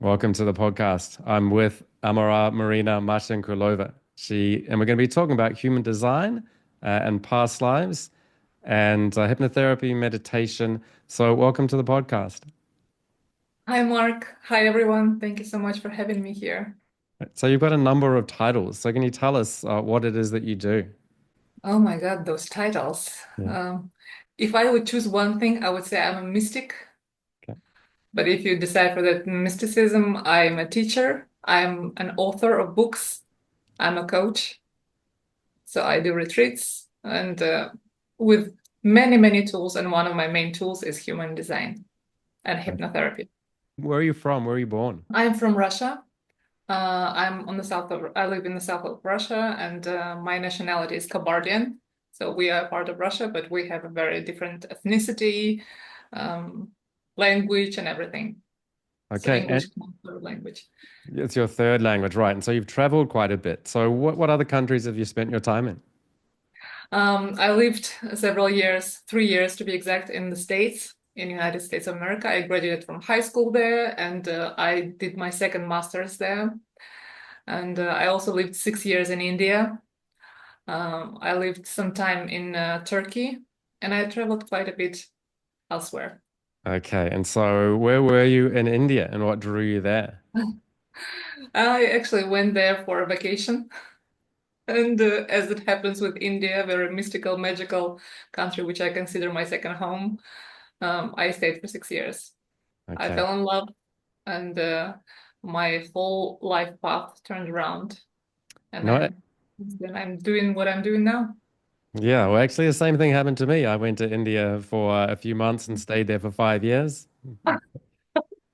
Welcome to the podcast. I'm with Amara Marina Marshenkulova. And we're going to be talking about human design and past lives and hypnotherapy, meditation. So, welcome to the podcast. Hi, Mark. Hi, everyone. Thank you so much for having me here. So, you've got a number of titles. So, can you tell us what it is that you do? Oh my God, those titles. Yeah. Um, if I would choose one thing, I would say I'm a mystic. Okay. But if you decide for that mysticism, I'm a teacher. I'm an author of books. I'm a coach. So I do retreats and with many, many tools. And one of my main tools is human design and Okay. hypnotherapy. Where are you from? Where are you born? I'm from Russia. I live in the south of Russia, and my nationality is Kabardian. So we are part of Russia, but we have a very different ethnicity, um, language, and everything. So Okay. English And is my third language. it's your third language, right? And so, you've traveled quite a bit. So, what other countries have you spent your time in? I lived several years, 3 years to be exact, in the States, in the United States of America. I graduated from high school there, and I did my second master's there. And I also lived 6 years in India. I lived some time in Turkey, and I traveled quite a bit elsewhere. Okay. And so, where were you in India and what drew you there? I actually went there for a vacation, and as it happens with India, very mystical, magical country, which I consider my second home, I stayed for 6 years. I Okay. fell in love, and my whole life path turned around, and No, then I'm doing what I'm doing now. yeah, well, actually, the same thing happened to me. I went to India for a few months and stayed there for 5 years,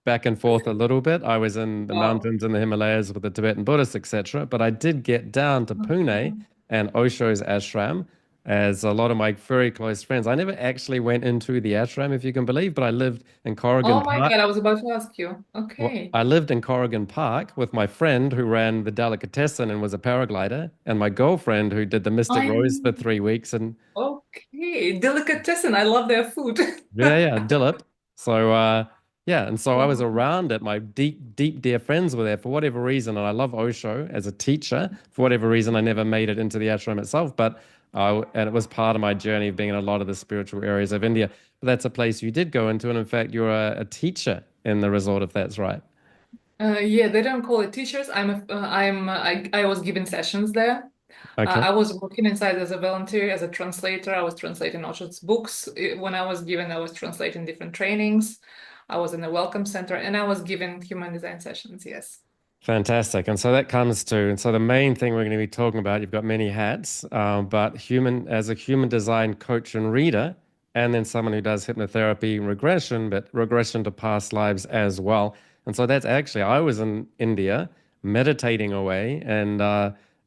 back and forth a little bit. I was in the Wow. mountains in the Himalayas with the Tibetan Buddhists, etc. But I did get down to Pune and Osho's ashram, as a lot of my very close friends. I never actually went into the ashram, if you can believe, but I lived in Corrigan Oh my Park. God, I was about to ask you. Well, Okay. I lived in Corrigan Park with my friend who ran the delicatessen and was a paraglider, and my girlfriend who did the Mystic Rose for I'm 3 weeks. And Okay, delicatessen. I love their food. yeah, Dillip. So yeah, and so I was Wow. around it. My deep, dear friends were there for whatever reason, and I love Osho as a teacher. For whatever reason, I never made it into the ashram itself, but and it was part of my journey of being in a lot of the spiritual areas of India. But that's a place you did go into, and in fact, you're a teacher in the resort, if that's right. Yeah, they don't call it teachers. I was given sessions there. Okay. I was working inside as a volunteer, as a translator. I was translating Osho's books. When I was translating different trainings. I was in the welcome center, and I was given human design sessions. Yes. Fantastic. And so that comes to, and so the main thing we're going to be talking about, you've got many hats, but as a human design coach and reader, and then someone who does hypnotherapy and regression, but regression to past lives as well. And so that's actually, I was in India meditating away, and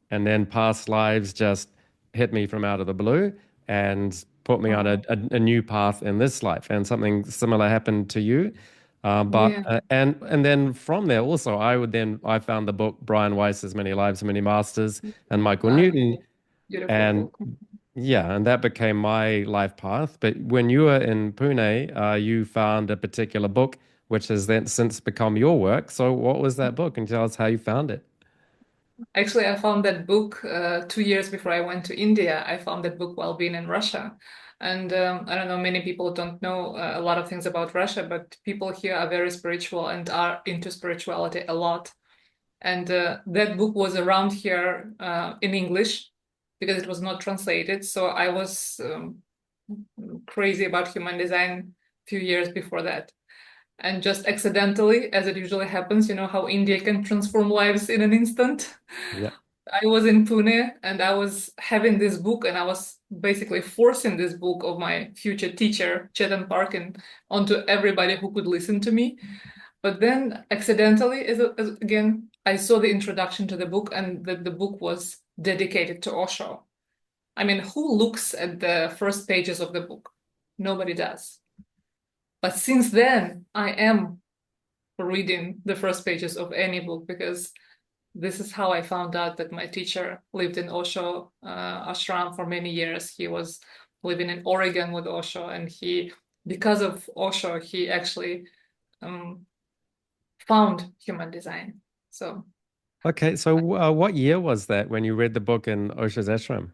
then past lives just hit me from out of the blue and put me on Oh, a new path in this life. And something similar happened to you. But yeah. and then from there also I found the book Brian Weiss's Many Lives, Many Masters and Michael Newton, Yeah. Beautiful and book. yeah, and that became my life path. But when you were in Pune, you found a particular book which has then since become your work. So what was that book? And tell us how you found it. Actually, I found that book 2 years before I went to India. I found that book while being in Russia. And I don't know, many people don't know a lot of things about Russia, but people here are very spiritual and are into spirituality a lot. And that book was around here in English because it was not translated. So I was crazy about human design a few years before that. And just accidentally, as it usually happens, you know how India can transform lives in an instant. Yeah. I was in Pune and I was having this book, and I was basically forcing this book of my future teacher, Chetan Parkyn, onto everybody who could listen to me. But then accidentally, again, I saw the introduction to the book, and that the book was dedicated to Osho. I mean, who looks at the first pages of the book? Nobody does. But since then, I am reading the first pages of any book because this is how I found out that my teacher lived in Osho ashram for many years. He was living in Oregon with Osho, and because of Osho, he actually um, found human design. So Okay, so what year was that when you read the book in Osho's ashram?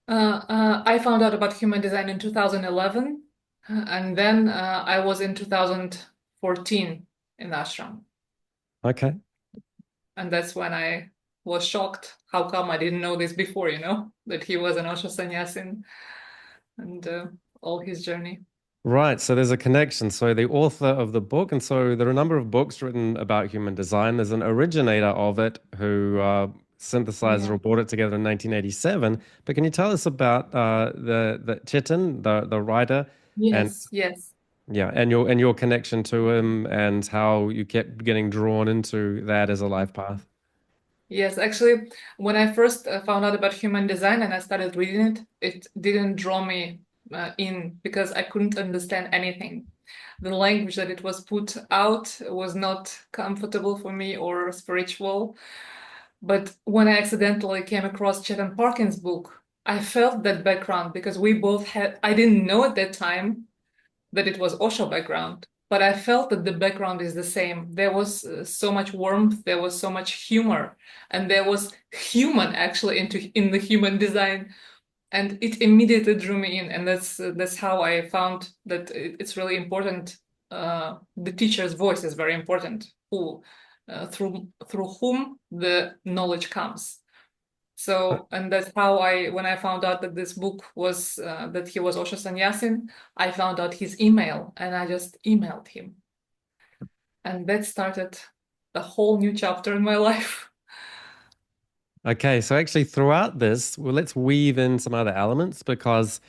I found out about human design in 2011, and then I was in 2014 in ashram. Okay. And that's when I was shocked. How come I didn't know this before, that he was an Osho sannyasin and all his journey. Right, so there's a connection. So the author of the book, and so there are a number of books written about human design. There's an originator of it who synthesized Yeah. or brought it together in 1987. But can you tell us about the Chetan, the writer, and Yes, yes. yeah, and your connection to him, and how you kept getting drawn into that as a life path? Yes, actually, when I first found out about human design and I started reading it, it didn't draw me in because I couldn't understand anything. The language that it was put out was not comfortable for me or spiritual. But when I accidentally came across Chetan Parkyn's book, I felt that background because we both had, I didn't know at that time that it was Osho background, but I felt that the background is the same. There was so much warmth, there was so much humor, and there was human actually in the human design, and it immediately drew me in. And that's how I found that it's really important. The teacher's voice is very important, who through whom the knowledge comes. So, and that's how when I found out that this book was, that he was Osho Sannyasin, I found out his email and I just emailed him. And that started a whole new chapter in my life. Okay, so actually throughout this, well, let's weave in some other elements because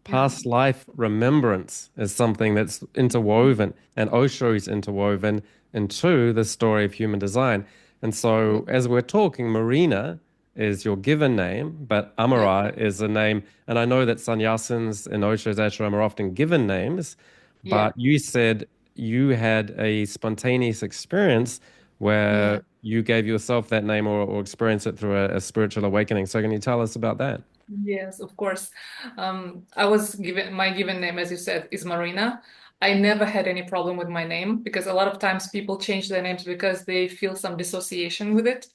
Yeah. past life remembrance is something that's interwoven, and Osho is interwoven into the story of human design. And Yeah. so, as we're talking, Marina is your given name, but Yeah. Amara is a name. And I know that sannyasins in Osho's ashram are often given names, Yeah. but you said you had a spontaneous experience Yeah. where you gave yourself that name or experienced it through a spiritual awakening. So, can you tell us about that? Yes, of course. I was given my given name, as you said, is Marina. I never had any problem with my name because a lot of times people change their names because they feel some dissociation with it.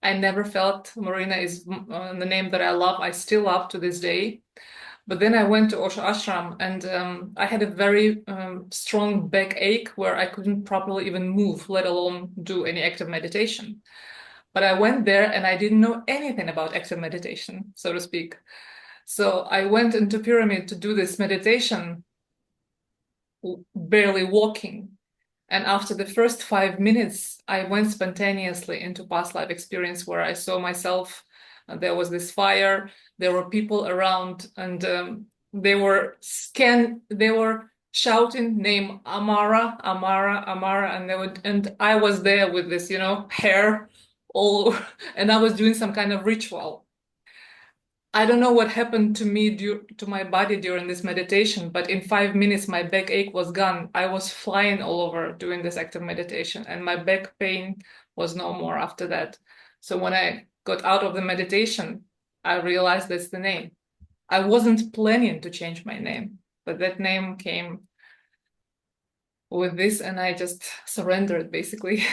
I never felt Marina is the name that I love. I still love to this day. But then I went to Osho Ashram and I had a very strong backache where I couldn't properly even move, let alone do any active meditation. But I went there and I didn't know anything about active meditation, so to speak. So I went into pyramid to do this meditation, barely walking. And after the first 5 minutes, I went spontaneously into past life experience where I saw myself. There was this fire, there were people around, and they were shouting name Amara, Amara, Amara, and I was there with this, hair all, and I was doing some kind of ritual. I don't know what happened to me to my body during this meditation, but in 5 minutes my backache was gone. I was flying all over doing this active meditation, and my back pain was no more after that. So when I got out of the meditation, I realized that's the name. I wasn't planning to change my name, but that name came with this, and I just surrendered basically.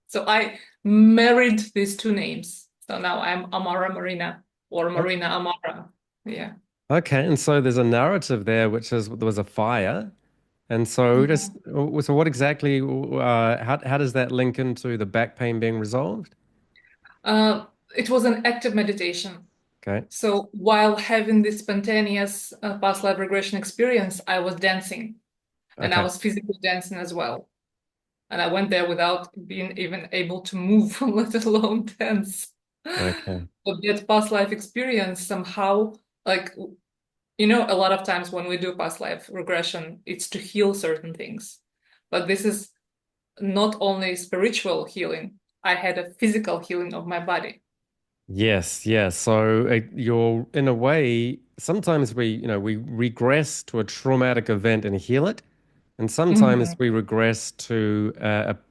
So I married these two names. So now I'm Amara Marina or O- Marina Amara. Yeah. Okay, and so there's a narrative there, which is there was a fire, and so Yeah. just so what exactly? How does that link into the back pain being resolved? Uh, it was an active meditation. Okay, So while having this spontaneous past life regression experience, I was dancing and I okay, was physically dancing as well. And I went there without being even able to move, let alone dance. okay. But that past life experience somehow, like, a lot of times when we do past life regression, it's to heal certain things. But this is not only spiritual healing, I had a physical healing of my body. Yes, yes. So you're in a way, sometimes we regress to a traumatic event and heal it, and sometimes Mhm. we regress to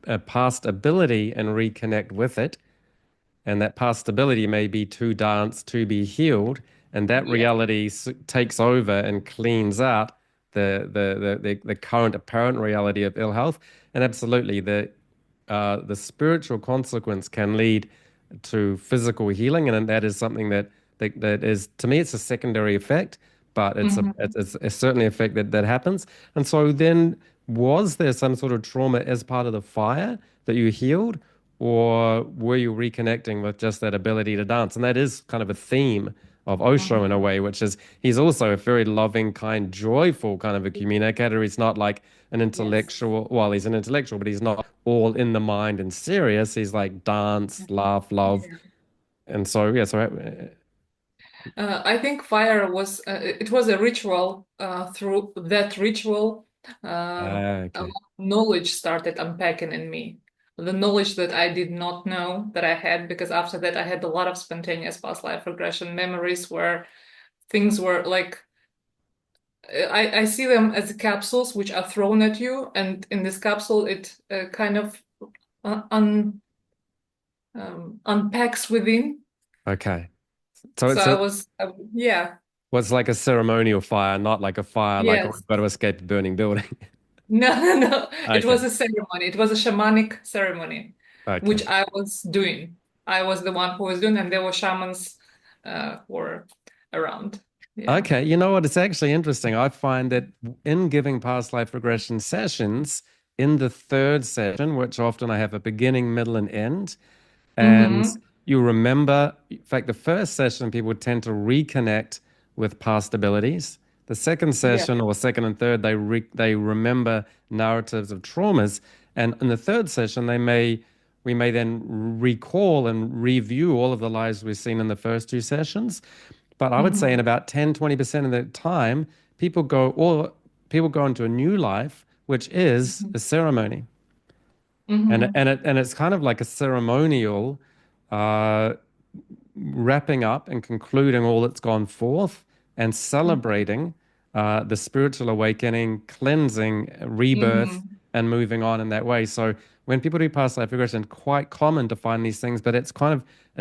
a past ability and reconnect with it. And that past ability may be to dance, to be healed, and that Yeah. reality takes over and cleans out the current apparent reality of ill health. And absolutely, the the spiritual consequence can lead to physical healing, and that is something that is, to me, it's a secondary effect, but Mhm. it's a certainly effect that happens. And so then, was there some sort of trauma as part of the fire that you healed, or were you reconnecting with just that ability to dance? And that is kind of a theme of Osho in a Mhm. way, which is he's also a very loving, kind, joyful kind of a communicator. He's not like an Yes. intellectual, well, he's an intellectual, but he's not all in the mind and serious. He's like dance, laugh, love. Yeah. And so, yeah, so I think fire was it was a ritual. Through that ritual, a lot okay. of knowledge started unpacking in me. The knowledge that I did not know that I had, because after that I had a lot of spontaneous past life regression memories where things were like I see them as capsules which are thrown at you, and in this capsule it kind of unpacks within. Okay. So So it's I a, was, yeah, what's like a ceremonial fire, not like a fire like, oh, yes. we've got to escape a burning building. No, no, no. It Okay. was a ceremony. It was a shamanic ceremony, Okay. which I was doing. I was the one who was doing, and there were shamans who were around. Yeah. Okay, you know what? It's actually interesting. I find that in giving past life regression sessions, in the third session, which often I have a beginning, middle, and end, and Mm-hmm. you remember, in fact, the first session, people tend to reconnect with past abilities. The second Yeah. session, or second and third, they remember narratives of traumas, and in the third session, we may then recall and review all of the lives we've seen in the first two sessions. But I would say in Mm-hmm. about 10-20% of the time, people go into a new life, which is a ceremony. Mm-hmm. And it's kind of like a ceremonial uh, wrapping up and concluding all that's gone forth and celebrating the spiritual awakening, cleansing, rebirth, Mm-hmm. and moving on in that way. So when people do past life regression, quite common to find these things, but it's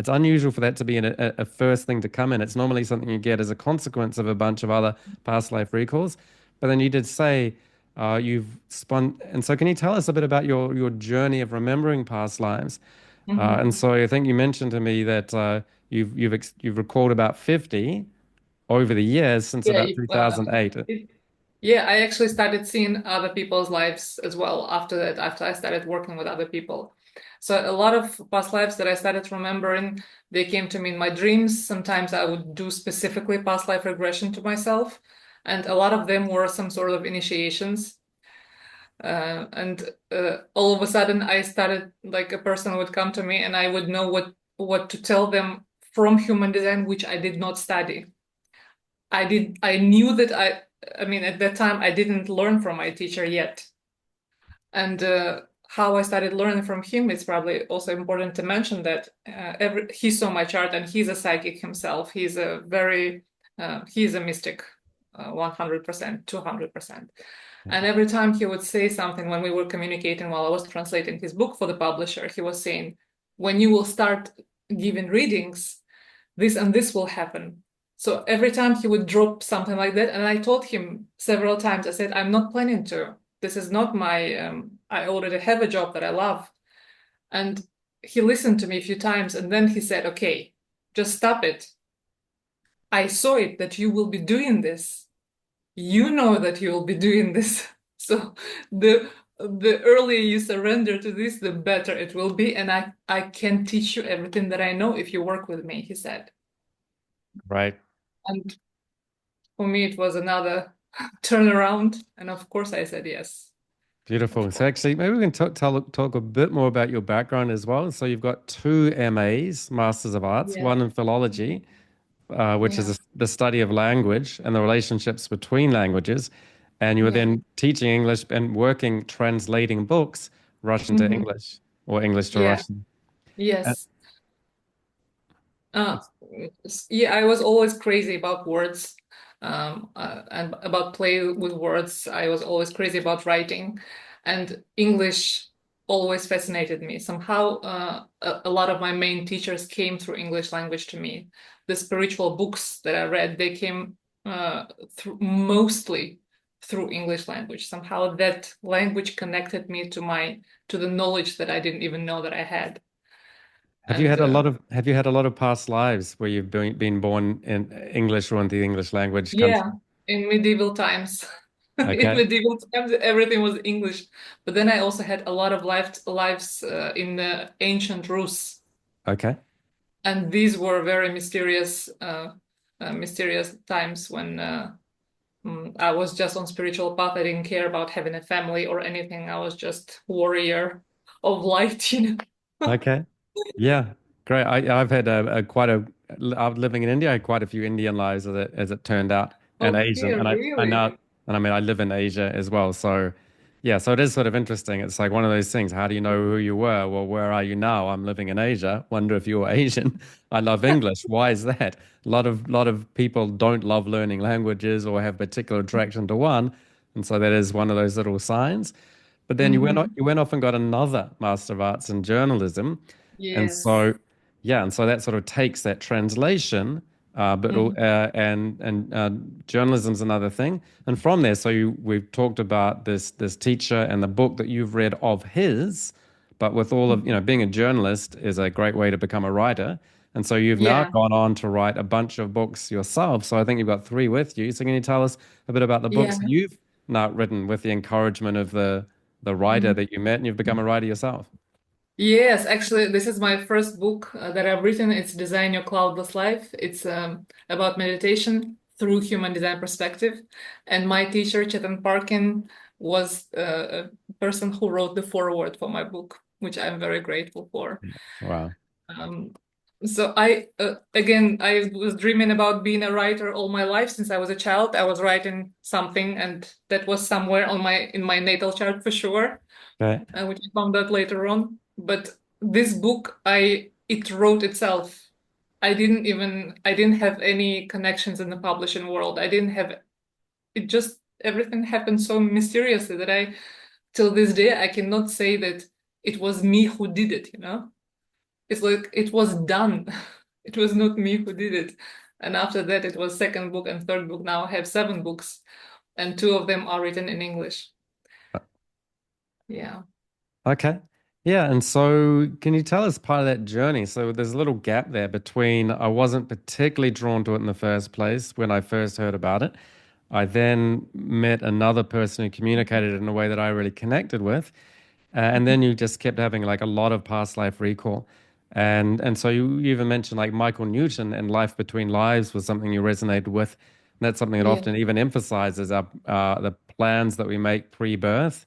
unusual for that to be a first thing to come in. It's normally something you get as a consequence of a bunch of other past life recalls. But then you did say you've spun, and so can you tell us a bit about your journey of remembering past lives? And Mm-hmm. so I think you mentioned to me that you've recalled about 50 over the years since Yeah. about 2008. It, yeah, I actually started seeing other people's lives as well after that, after I started working with other people. So a lot of past lives that I started remembering, they came to me in my dreams. Sometimes I would do specifically past life regression to myself, and a lot of them were some sort of initiations. And all of a sudden, I started like a person would come to me, and I would know what to tell them from human design, which I did not study. I knew that I mean, at that time, I didn't learn from my teacher yet. And how I started learning from him, it's probably also important to mention that he saw my chart and he's a psychic himself. He's a mystic, 100%, 200%. And every time he would say something when we were communicating while I was translating his book for the publisher, he was saying, when you will start giving readings, this and this will happen. So every time he would drop something like that, and I told him several times, I said, I'm not planning to. This is not my, I already have a job that I love. And he listened to me a few times, and then he said, okay, just stop it. I saw it that you will be doing this. You know that you will be doing this. So the earlier you surrender to this, the better it will be. And I can teach you everything that I know if you work with me, he said. Right. And for me, it was another turnaround. And of course, I said yes. Beautiful. Of So course. actually, maybe we can talk a bit more about your background as well. So you've got two MAs, Masters of Arts, Yes. one in philology, which Yeah. is the study of language and the relationships between languages. And you were Yeah. then teaching English and working translating books, Russian to Hmm. English or English to Yeah. Russian. And Yes. Uh, yeah, I was always crazy about words, and about play with words. I was always crazy about writing, and English always fascinated me. Somehow, a lot of my main teachers came through English language to me. The spiritual books that I read, they came through mostly. through English language. Somehow that language connected me to the knowledge that I didn't even know that I had. Have you And had a lot of past lives where you've been born in English or in the English language yeah, country? in medieval times, in Okay. medieval times, everything was English. But then I also had a lot of lives in ancient Rus, Okay. and these were very mysterious times when I was just on spiritual path. I didn't care about having a family or anything. I was just warrior of light, you know. Okay. Yeah. Great. I've had I'm living in India. I had quite a few Indian lives as it turned out, and Okay, Asian, I really? now, and I mean I live in Asia as well. So yeah, so it is sort of interesting. It's like one of those things. How do you know who you were? Well, where are you now? I'm living in Asia. Wonder if you're Asian. I love English. Why is that? A lot of people don't love learning languages or have particular attraction to one, and so that is one of those little signs. But then Hmm. you went off and got another Master of Arts in journalism. And Yes. so, yeah, and so that sort of takes that translation, Hmm. journalism's another thing. And from there, we've talked about this teacher and the book that you've read of his, but with all of, being a journalist is a great way to become a writer. And so you've now Yeah, gone on to write a bunch of books yourself. So I think you've got three with you. So can you tell us a bit about the books yeah. you've now written with the encouragement of the writer Mhm. that you met and you've become a writer yourself? Yes, actually, this is my first book that I've written. It's Design Your Cloudless Life. It's about meditation through human design perspective. And my teacher, Chetan Parkyn, was a person who wrote the foreword for my book, which I'm very grateful for. Wow. Um, so again, I was dreaming about being a writer all my life since I was a child. I was writing something, and that was somewhere in my natal chart for sure, Okay. which I found out later on. But this book, it wrote itself. I didn't have any connections in the publishing world. I didn't have it. Just everything happened so mysteriously that till this day, I cannot say that it was me who did it. You know, it's like it was done. It was not me who did it. And after that, it was second book and third book. Now I have seven books, and two of them are written in English. Yeah. Okay. Yeah. And so, can you tell us part of that journey? So, there's a little gap there between I wasn't particularly drawn to it in the first place when I first heard about it. I then met another person who communicated in a way that I really connected with. And then you just kept having like a lot of past life recall. And so you even mentioned like Michael Newton and life between lives was something you resonated with. And that's something that Yeah. often even emphasizes the plans that we make pre-birth.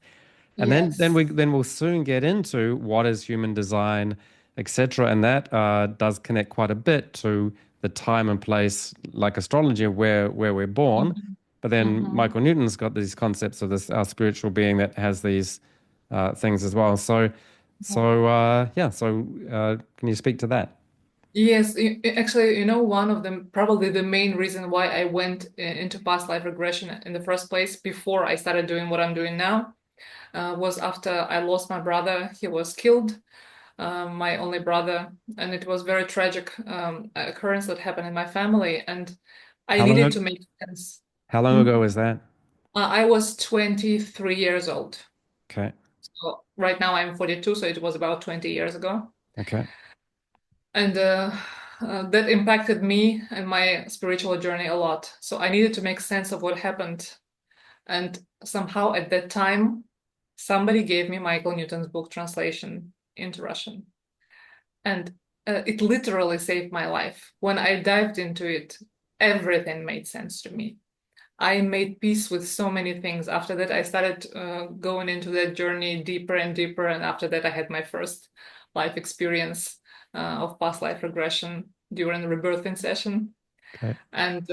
And then Yes. we'll soon get into what is human design, etc. And that does connect quite a bit to the time and place, like astrology, where we're born. Mhm. But then Mhm. Michael Newton's got these concepts of this our spiritual being that has these things as well. Can you speak to that? Yes, actually, you know, one of them, probably the main reason why I went into past life regression in the first place before I started doing what I'm doing now, was after I lost my brother. He was killed, my only brother, and it was very tragic occurrence that happened in my family, and I How long needed ago, to make sense. how long Mm. ago was that? I was 23 years old. Okay. So right now I'm 42, so it was about 20 years ago. Okay. And that impacted me and my spiritual journey a lot. So I needed to make sense of what happened. And somehow at that time, somebody gave me Michael Newton's book translation into Russian. And it literally saved my life. When I dived into it, everything made sense to me. I made peace with so many things. After that, I started going into that journey deeper and deeper. And after that, I had my first life experience of past life regression during the rebirthing session. Okay. And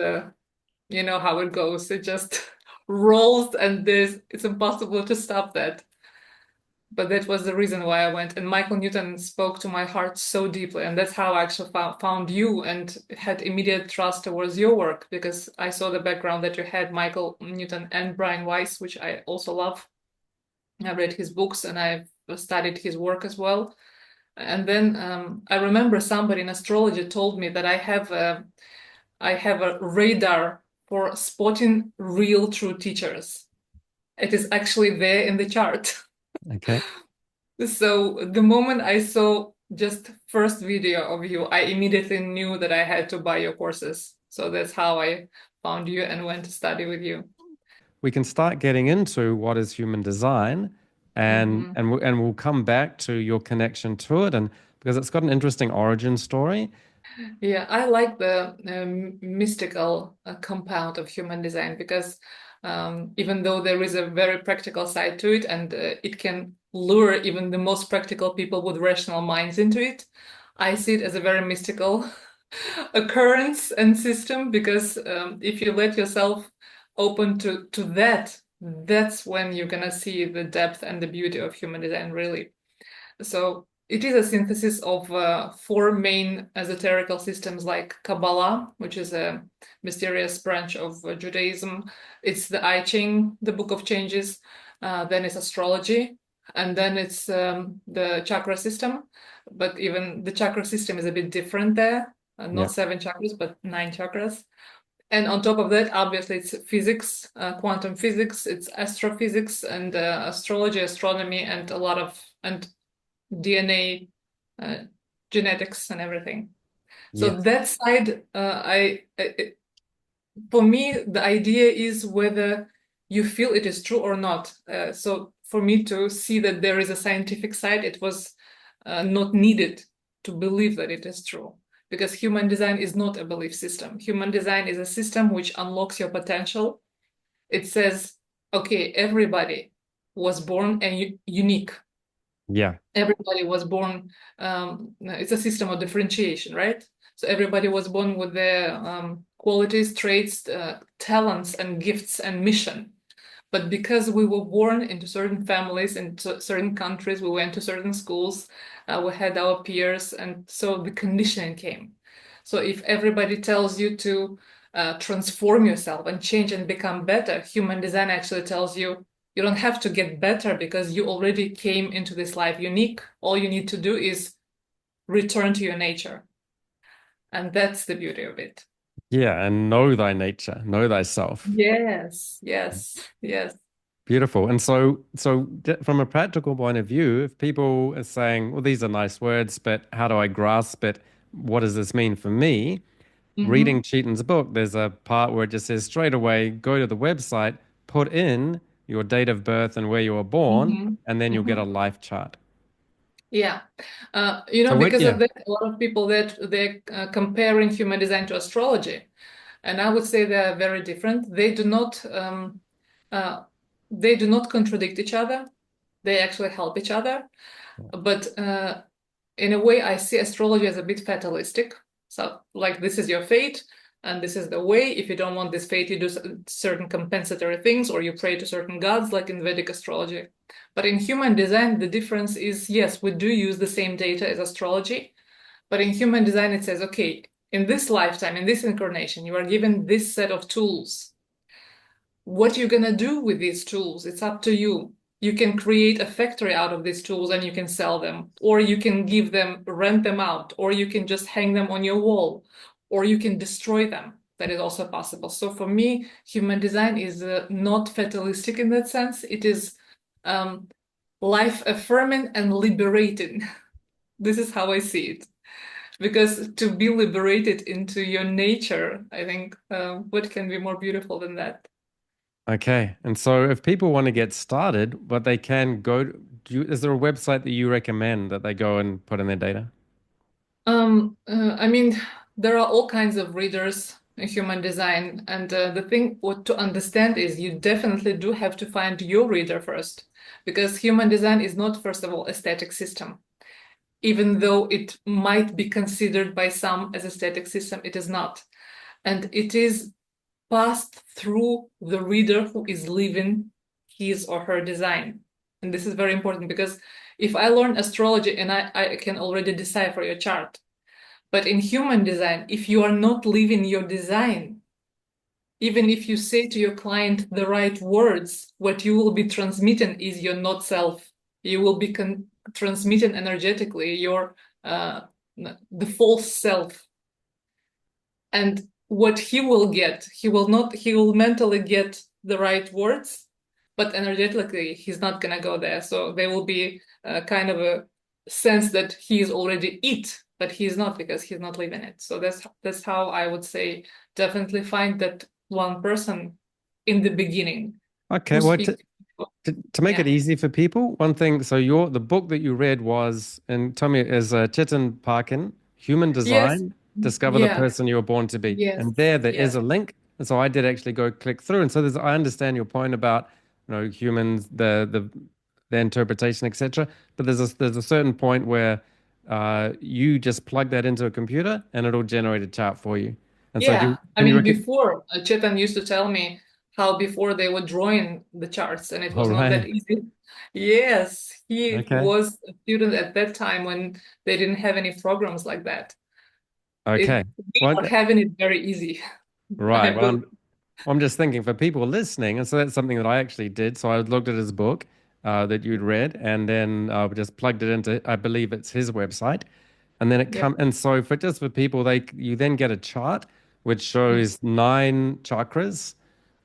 you know how it goes. It just rolls, and it's impossible to stop that. But that was the reason why I went. And Michael Newton spoke to my heart so deeply. And that's how I actually found you and had immediate trust towards your work, because I saw the background that you had, Michael Newton and Brian Weiss, which I also love. I read his books and I've studied his work as well. And then I remember somebody in astrology told me that I have a radar for spotting real true teachers. It is actually there in the chart. Okay. So the moment I saw just first video of you, I immediately knew that I had to buy your courses. So that's how I found you and went to study with you. We can start getting into what is human design, and Mhm. and we'll come back to your connection to it, and because it's got an interesting origin story. Yeah, I like the mystical compound of human design because even though there is a very practical side to it and it can lure even the most practical people with rational minds into it, I see it as a very mystical occurrence and system because if you let yourself open to that, that's when you're gonna see the depth and the beauty of human design really. So it is a synthesis of four main esoterical systems like Kabbalah, which is a mysterious branch of Judaism. It's the I Ching, the Book of Changes. Then it's astrology, and then it's the chakra system. But even the chakra system is a bit different there. Yeah. Not seven chakras, but nine chakras. And on top of that, obviously, it's physics, quantum physics, it's astrophysics, and astrology, astronomy, and a lot of and DNA, uh, genetics, and everything. So Yes. that side, for me, the idea is whether you feel it is true or not. So for me to see that there is a scientific side, it was not needed to believe that it is true. Because human design is not a belief system. Human design is a system which unlocks your potential. It says, okay, everybody was born and unique. Yeah. Everybody was born, it's a system of differentiation, right? So everybody was born with their qualities, traits, talents, and gifts and mission. But because we were born into certain families, into certain countries, we went to certain schools, we had our peers, and so the conditioning came. So if everybody tells you to transform yourself and change and become better, human design actually tells you you don't have to get better because you already came into this life unique. All you need to do is return to your nature. And that's the beauty of it. Yeah. And know thy nature, know thyself. Yes, yes, yes. Beautiful. And from a practical point of view, if people are saying, well, these are nice words, but how do I grasp it? What does this mean for me? Reading Mm-hmm, Chetan's book, there's a part where it just says straight away, go to the website, put in your date of birth and where you were born, mm-hmm, and then you'll get mm-hmm. a life chart. Yeah. So Because of yeah, that, a lot of people that they're comparing human design to astrology. And I would say they're very different. Uh, they do not contradict each other. They actually help each other. But in a way, I see astrology as a bit fatalistic. So, like, this is your fate, and this is the way. If you don't want this fate, you do certain compensatory things, or you pray to certain gods, like in Vedic astrology. But in human design, the difference is yes, we do use the same data as astrology, but in human design, it says, okay, in this lifetime, in this incarnation, you are given this set of tools. What you're gonna do with these tools, it's up to you. You can create a factory out of these tools and you can sell them, or you can give them, rent them out, or you can just hang them on your wall, or you can destroy them. That is also possible. So for me, human design is not fatalistic in that sense. It is um, life affirming and liberating. This is how I see it. Because to be liberated into your nature, I think what can be more beautiful than that? okay. And so if people want to get started, but they can go, is there a website that you recommend that they go and put in their data? I mean, there are all kinds of readers in human design, and the thing what to understand is you definitely do have to find your reader first, because human design is not, first of all, a static system. Even though it might be considered by some as a static system, it is not. And it is passed through the reader who is living his or her design. And this is very important because if I learn astrology and I can already decipher your chart, but in human design, if you are not living your design, even if you say to your client the right words, what you will be transmitting is your not self. You will be transmitting energetically your the false self. And what he will get, he will mentally get the right words, but energetically he's not gonna go there. So there will be kind of a sense that he is already it, but he's not, because he's not living it. So that's how I would say, definitely find that one person in the beginning Okay, who well, speaks. to make it Yeah. easy for people, one thing, so the book that you read was, and tell me, is Chetan Parkyn, Human Yes. Design, Discover the Yeah. Person You Were Born to Be. Yes. And there is Yes. a link. And so I did actually go click through. And so I understand your point about, humans, the interpretation, etc. But there's a certain point where you just plug that into a computer and it'll generate a chart for you. And so Yeah, I can you mean, reckon? before Chetan used to tell me how before they were drawing the charts and it All was not that right. easy. Yes, he Okay. was a student at that time when they didn't have any programs like that. Okay. We Well, are having it very easy, I right. Well, believe. I'm just thinking for people listening, and so that's something that I actually did. So I looked at his book that you'd read, and then just plugged it into, I believe it's his website, and then it Yeah. come. And so for just for people, you then get a chart which Mm. shows 9 chakras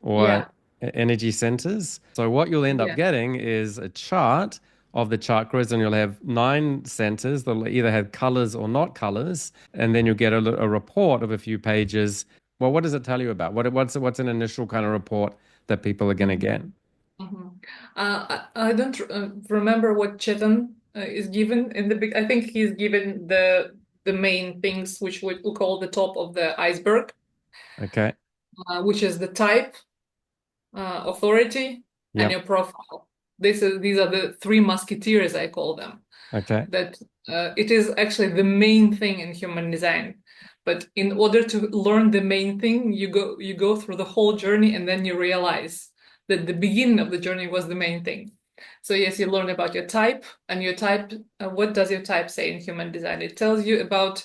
or Yeah. energy centers. So what you'll end up Yeah. getting is a chart of the chakras, and you'll have 9 centers. They'll either have colors or not colors, and then you'll get a report of a few pages. Well, what does it tell you about? What's an initial kind of report that people are going to get? Mhm. Mhm. I don't remember what Chetan is given in the big. I think he's given the main things which we call the top of the iceberg, Okay. which is the type, authority, and Yep. your profile. These are the three musketeers, I call them. Okay. That it is actually the main thing in human design. But in order to learn the main thing, you go through the whole journey, and then you realize that the beginning of the journey was the main thing. So yes, you learn about your type, and your type. What does your type say in human design? It tells you about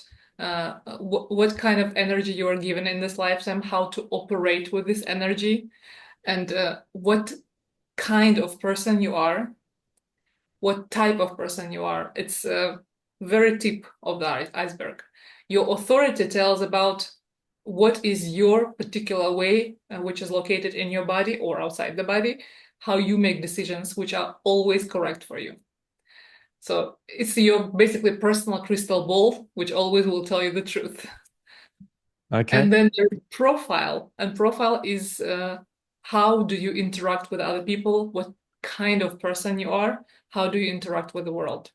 what kind of energy you are given in this lifetime, how to operate with this energy, and what kind of person you are, what type of person you are. It's a very tip of the iceberg. Your authority tells about what is your particular way, which is located in your body or outside the body, how you make decisions which are always correct for you. So it's your basically personal crystal ball, which always will tell you the truth. Okay. And then there's profile, and profile is how do you interact with other people, what kind of person you are, how do you interact with the world.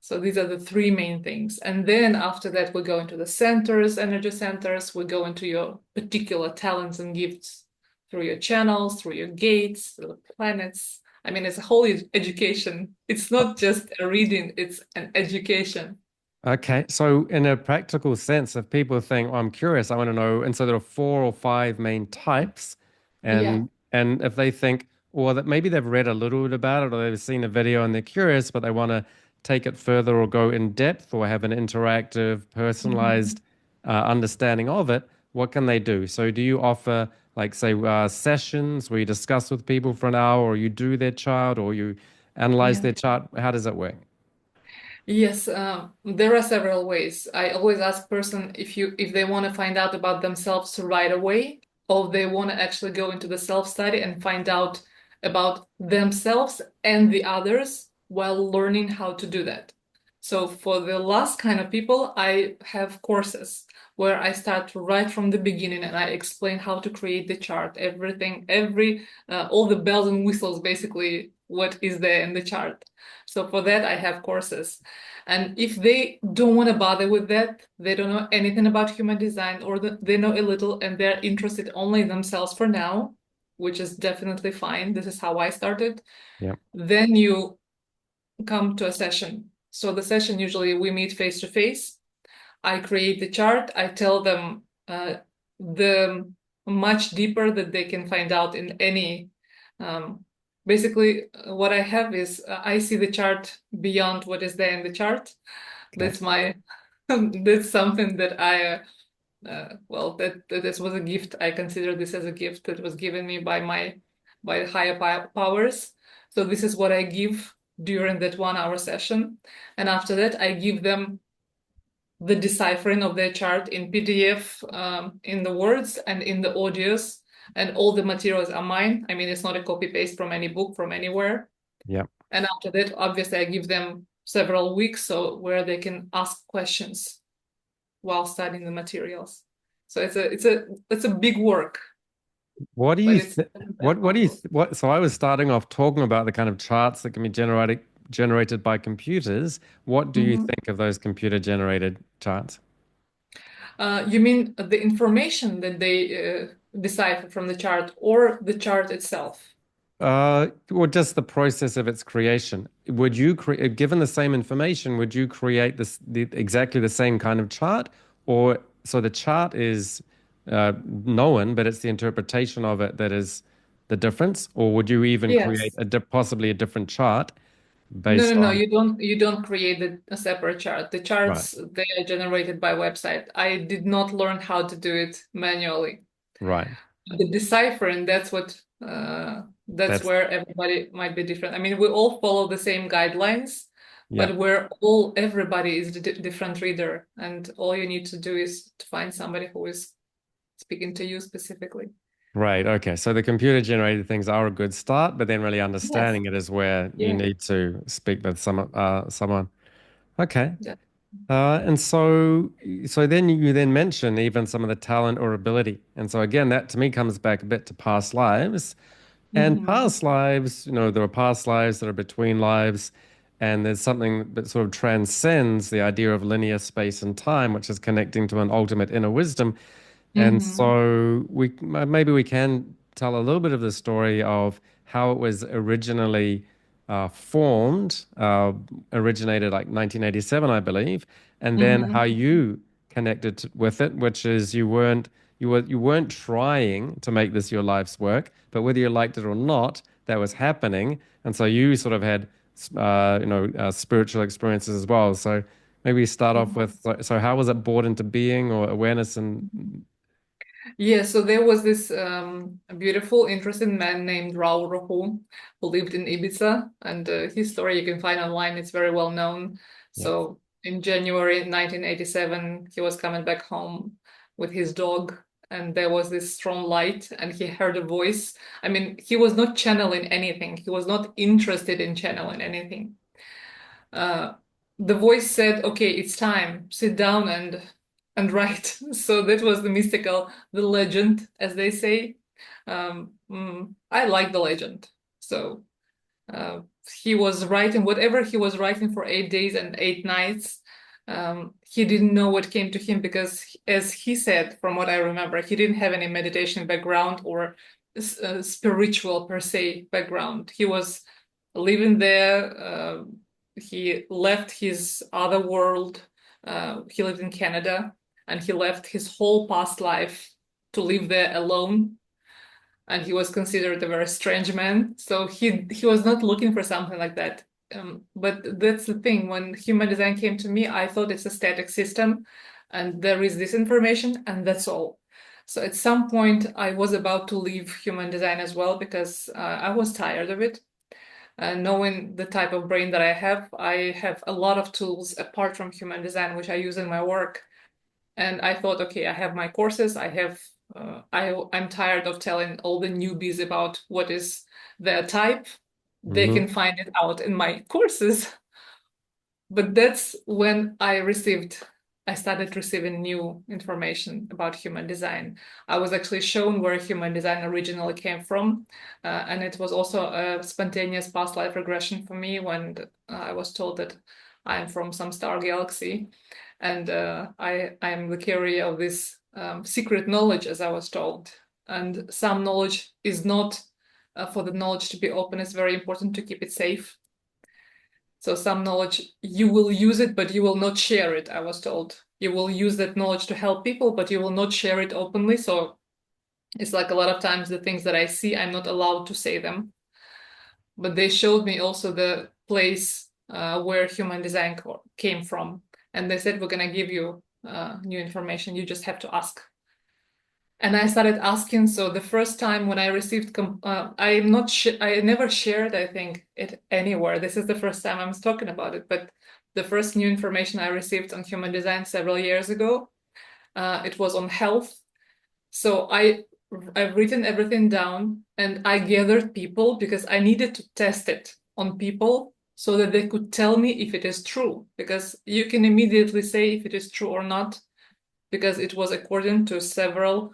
So these are the three main things. And then after that, we go into the centers, energy centers, we go into your particular talents and gifts through your channels, through your gates, through the planets. I mean, it's a whole education. It's not just a reading, it's an education. Okay. So in a practical sense, if people think, oh, I'm curious, I want to know, and so there are 4 or 5 main types, Yeah. and if they think, or that maybe they've read a little bit about it, or they've seen a video and they're curious, but they want to take it further or go in depth or have an interactive, Mhm. personalized understanding of it, what can they do? So do you offer, like, say, sessions where you discuss with people for an hour, or you do their chart, or you analyze Yeah. their chart? How does it work? Yes, there are several ways. I always ask person if they want to find out about themselves right away, or they want to actually go into the self-study and find out about themselves and the others while learning how to do that. So for the last kind of people, I have courses where I start right from the beginning and I explain how to create the chart, everything, all the bells and whistles, basically what is there in the chart. So for that, I have courses. And if they don't want to bother with that, they don't know anything about human design, or they know a little and they're interested only in themselves for now, which is definitely fine. This is how I started. Yeah. Then you come to a session. So the session, usually we meet face to face. I create the chart. I tell them the much deeper that they can find out in any. Um, Basically, what I have is I see the chart beyond what is there in the chart. Okay. That's my that's something that I well that this was a gift. I consider this as a gift that was given me by by higher powers. So this is what I give during that 1 hour session, and after that I give them the deciphering of their chart in PDF, in the words and in the audios. and all the materials are mine. I mean, it's not a copy paste from any book from anywhere. Yeah. And after that, obviously, I give them several weeks so where they can ask questions while studying the materials. So it's a big work, What do but you it's th what do you th what so I was starting off talking about the kind of charts that can be generated by computers. What do you Mhm. think of those computer generated charts? You mean the information that they decipher from the chart or the chart itself? Or just the process of its creation. Would you create, given the same information, would you create exactly the same kind of chart? Or so the chart is known, but it's the interpretation of it that is the difference? Or would you even create Yes. possibly a different chart No, no, based no. on? You don't create a separate chart. The Right, charts, they are generated by website. I did not learn how to do it manually. right. The deciphering, that's That's, where everybody might be different. I mean, we all follow the same guidelines, yeah. but everybody is a different reader, and all you need to do is to find somebody who is speaking to you specifically. Right. Okay. So the computer generated things are a good start, but then really Yes. understanding it is where you Yeah. need to speak with someone. Okay. Yeah. And so then you then mention even some of the talent or ability. And so again, that to me comes back a bit to past lives. And Hmm. past lives, there are past lives that are between lives, and there's something that sort of transcends the idea of linear space and time, which is connecting to an ultimate inner wisdom. And Hmm. so maybe we can tell a little bit of the story of how it was originally formed, originated like 1987, I believe, and then how Hmm. you connected with it, which is you weren't trying to make this your life's work, but whether you liked it or not, that was happening, and so you sort of had spiritual experiences as well. So maybe start off with so how was it brought into being or awareness and Yeah, so there was this beautiful, interesting man named Raul Rojo who lived in Ibiza, and his story you can find online. It's very well known. yeah. So in January 1987, he was coming back home with his dog, and there was this strong light, and he heard a voice. I mean, he was not channeling anything. He was not interested in channeling anything. Uh, the voice said, "Okay, it's time. Sit down and write." So that was the mystical, the legend, as they say. I like the legend. So uh, he was writing whatever he was writing for 8 days and 8 nights. He didn't know what came to him because, as he said, from what I remember, he didn't have any meditation background or spiritual per se background. He was living there. He left his other world. He lived in Canada, and he left his whole past life to live there alone. And he was considered a very strange man. So he was not looking for something like that. But that's the thing. When human design came to me, I thought it's a static system, and there is this information, and that's all. So at some point, I was about to leave human design as well because I was tired of it. Knowing the type of brain that I have a lot of tools apart from human design, which I use in my work. And I thought, okay, I have my courses. I'm tired of telling all the newbies about what is their type. They Hmm. can find it out in my courses. But that's when I started receiving new information about human design. I was actually shown where human design originally came from. And it was also a spontaneous past life regression for me when I was told that I'm from some star galaxy. And I'm the carrier of this secret knowledge, as I was told. And some knowledge is not, for the knowledge to be open, it's very important to keep it safe. So some knowledge, you will use it, but you will not share it, I was told. You will use that knowledge to help people, but you will not share it openly. So it's like a lot of times the things that I see, I'm not allowed to say them. But they showed me also the place where human design came from. And they said, we're going to give you new information. You just have to ask. And I started asking. So the first time when I received, I'm not, I never shared, I think, it anywhere. This is the first time I'm talking about it. But the first new information I received on human design several years ago, it was on health. So I I've written everything down, and I gathered people because I needed to test it on people so that they could tell me if it is true. Because you can immediately say if it is true or not, because it was according to several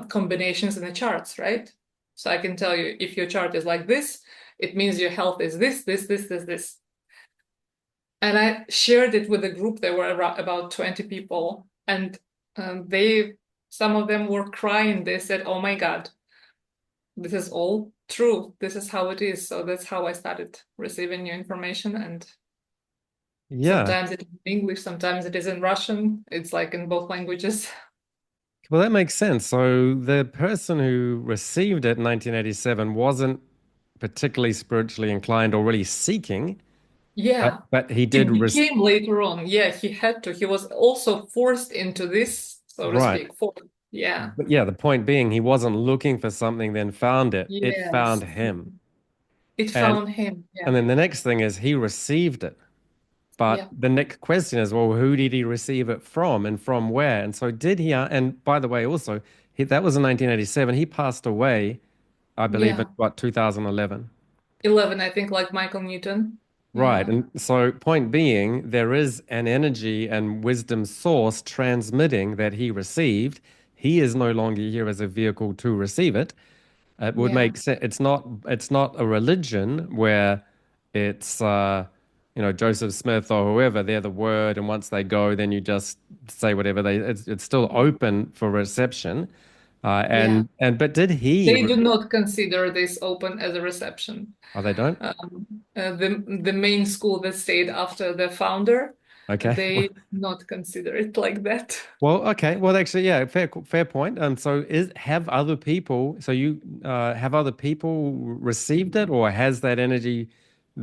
combinations in the charts, right? So I can tell you if your chart is like this, it means your health is this, this, this, this, this. And I shared it with a group. There were about 20 people, and some of them were crying. They said, "Oh my God, this is all true. This is how it is." So that's how I started receiving new information. And Yeah. sometimes it is in English, sometimes it is in Russian. It's like in both languages. Well, that makes sense. So the person who received it in 1987 wasn't particularly spiritually inclined or really seeking, Yeah, but he did it became later on. Yeah, he had to. He was also forced into this, so to right. speak. For yeah, But yeah, the point being, he wasn't looking for something, then found it. It found yes, him. it And found him. and Yeah, then the next thing is he received it. But yeah, the next question is, well, who did he receive it from and from where? And so did he, and by the way, also, that was in 1987. He passed away, I believe, in yeah. what, 2011? 11, I think, like Michael Newton. Right. Yeah, And so, point being, there is an energy and wisdom source transmitting that he received. He is no longer here as a vehicle to receive it. It would yeah, make sense. It's not a religion where it's Joseph Smith or whoever, they're the word, and once they go, then you just say whatever it's still open for reception. yeah. But did he They do not consider this open as a reception. oh, they don't? The main school that stayed after the founder, Okay. they not consider it like that. Well, okay. Well, actually, yeah, fair point. So have other people received it, or has that energy,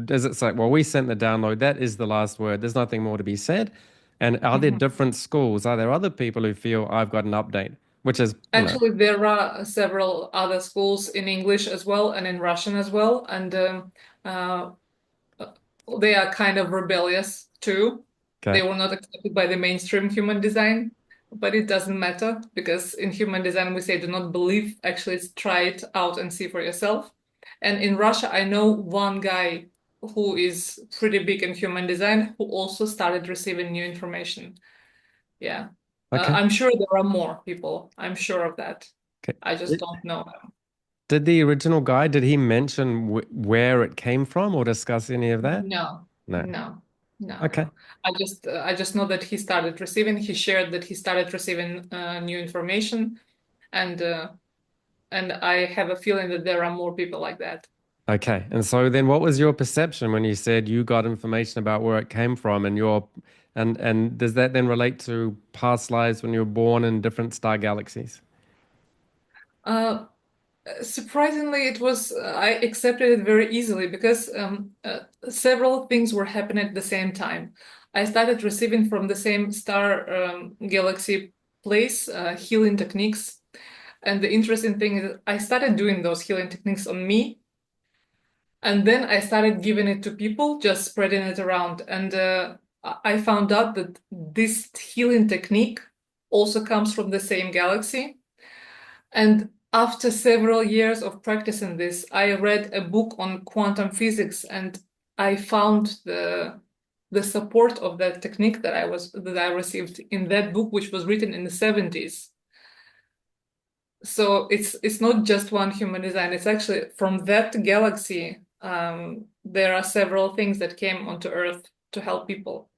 does it say, well, we sent the download, that is the last word, there's nothing more to be said? And are there Mhm. different schools? Are there other people who feel I've got an update, which is, Actually, there are several other schools in English as well and in Russian as well, and uh, they are kind of rebellious too. They okay, were not accepted by the mainstream human design, but it doesn't matter because in human design we say do not believe, actually try it out and see for yourself. And in Russia, I know one guy who is pretty big in human design who also started receiving new information. Yeah. okay, I'm sure there are more people. I'm sure of that. okay. I just don't know. Did the original guy, did he mention where it came from or discuss any of that? No, No. no, no, Okay. no. I just know that he started receiving. He shared that he started receiving new information, and uh, and I have a feeling that there are more people like that. Okay. And so then what was your perception when you said you got information about where it came from and does that then relate to past lives when you were born in different star galaxies? Uh, Surprisingly, it was I accepted it very easily because several things were happening at the same time. I started receiving from the same star galaxy place healing techniques. And the interesting thing is, I started doing those healing techniques on me, and then I started giving it to people, just spreading it around. And I found out that this healing technique also comes from the same galaxy. And after several years of practicing this, I read a book on quantum physics, and I found the support of that technique that I received in that book, which was written in the 70s. So it's not just one human design. It's actually from that galaxy. There are several things that came onto Earth to help people.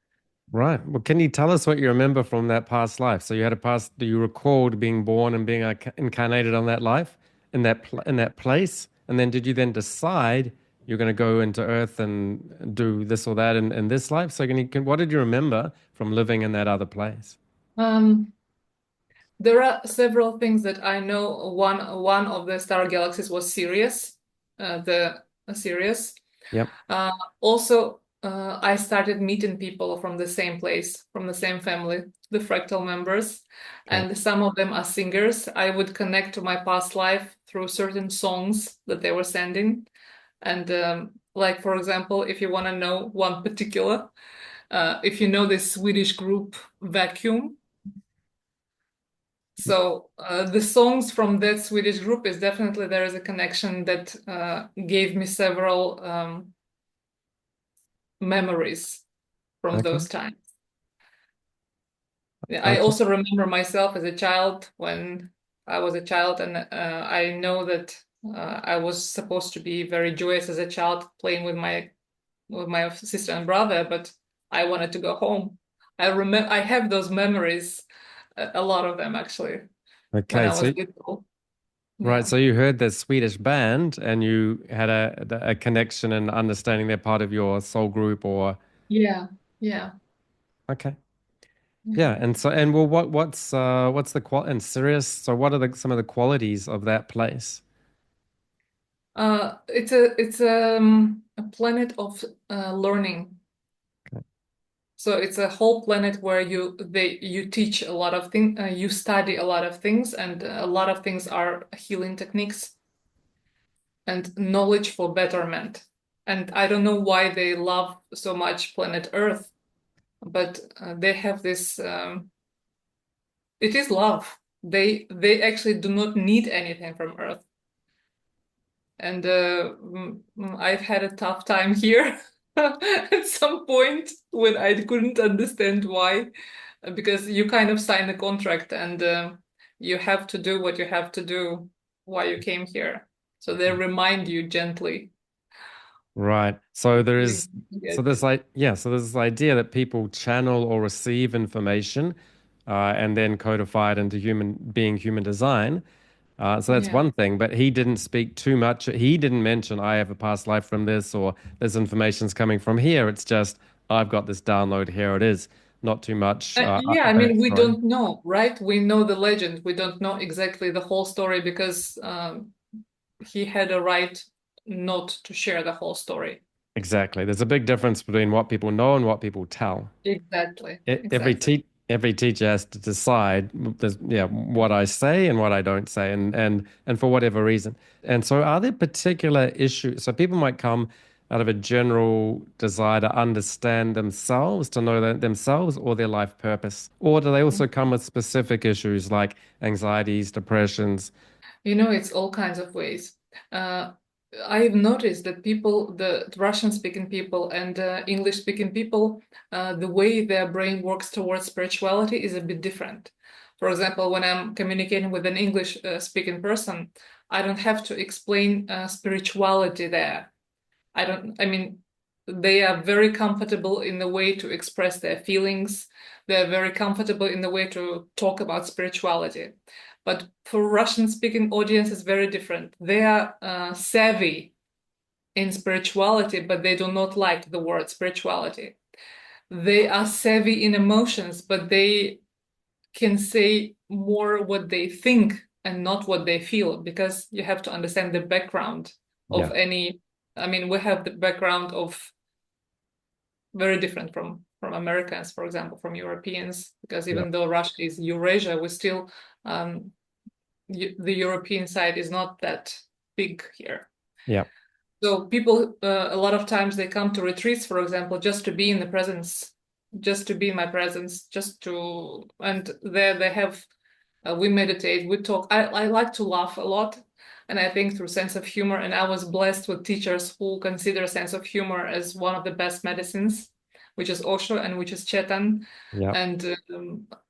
Right. Well, can you tell us what you remember from that past life? So you had a past, do you recall being born and being incarnated on that life in that place? And then did you then decide you're going to go into Earth and do this or that in this life? So what did you remember from living in that other place? Um, there are several things that I know. One of the star galaxies was Sirius, the Sirius. Yep. Uh, Also, I started meeting people from the same place, from the same family, the fractal members, Okay. and some of them are singers. I would connect to my past life through certain songs that they were sending. And like, for example, if you want to know one particular, if you know this Swedish group Vacuum, So the songs from that Swedish group is definitely there is a connection that gave me several memories from Okay. those times. I Okay. also remember myself as a child when I was a child, and I know that I was supposed to be very joyous as a child, playing with my sister and brother, but I wanted to go home. I have those memories, a lot of them actually, when Okay. I So was little. right. Yeah. So you heard the Swedish band, and you had a connection and understanding they're part of your soul group, or Yeah. Yeah. okay. Yeah. Yeah. And so and well, what's the qual and Sirius? So what are some of the qualities of that place? It's a planet of learning. Okay. So it's a whole planet where you teach a lot of things, you study a lot of things, and a lot of things are healing techniques and knowledge for betterment. And I don't know why they love so much planet Earth, but they have this. It is love. They actually do not need anything from Earth, and I've had a tough time here at some point when I couldn't understand why, because you kind of sign a contract and you have to do what you have to do while you came here. So they remind you gently. Right. So there You is so get there's it. like yeah, so there's this idea that people channel or receive information and then codify it into human design. So that's Yeah. one thing, but he didn't speak too much. He didn't mention I have a past life from this or this information's coming from here. It's just I've got this download, here it is. Not too much Yeah, I mean, we backstory. don't know, right? We know the legend. We don't know exactly the whole story because he had a right not to share the whole story. Exactly. There's a big difference between what people know and what people tell. Exactly. Every Exactly. every teacher has to decide yeah what I say and what I don't say and for whatever reason. And so are there particular issues? So people might come out of a general desire to understand themselves, to know themselves or their life purpose. Or do they also come with specific issues like anxieties, depressions? It's all kinds of ways. Uh, I've noticed that people, the Russian-speaking people and English-speaking people, the way their brain works towards spirituality is a bit different. For example, when I'm communicating with an English-speaking person, I don't have to explain spirituality there. I mean, they are very comfortable in the way to express their feelings. They're very comfortable in the way to talk about spirituality. But for Russian speaking audience, it's very different. They are savvy in spirituality, but they do not like the word spirituality. They are savvy in emotions, but they can say more what they think and not what they feel, because you have to understand the background of Yeah, any. I mean, we have the background of very different from Americans, for example, from Europeans, because yeah, even though Russia is Eurasia, we still um, the European side is not that big here. yeah, So people, a lot of times they come to retreats, for example, just to be in the presence, just to be in my presence, and there they have, we meditate, we talk. I like to laugh a lot. And I think through sense of humor, and I was blessed with teachers who consider sense of humor as one of the best medicines, which is Osho and which is Chetan. yeah. And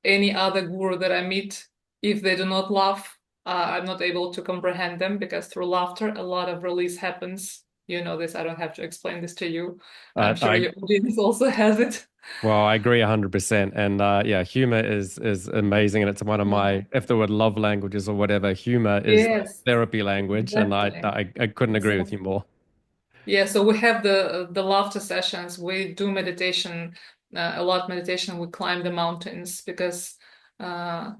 any other guru that I meet, if they do not laugh, I'm not able to comprehend them, because through laughter, a lot of release happens. You know this, I don't have to explain this to you. I'm sure I your audience also has it. Well, I agree 100%. And yeah, humor is amazing. And it's one of Yeah. my, if there were love languages or whatever, humor is the Yes, therapy language. And exactly. I couldn't agree with you Exactly. more. Yeah, so we have the laughter sessions. We do meditation, a lot meditation. We climb the mountains because uh,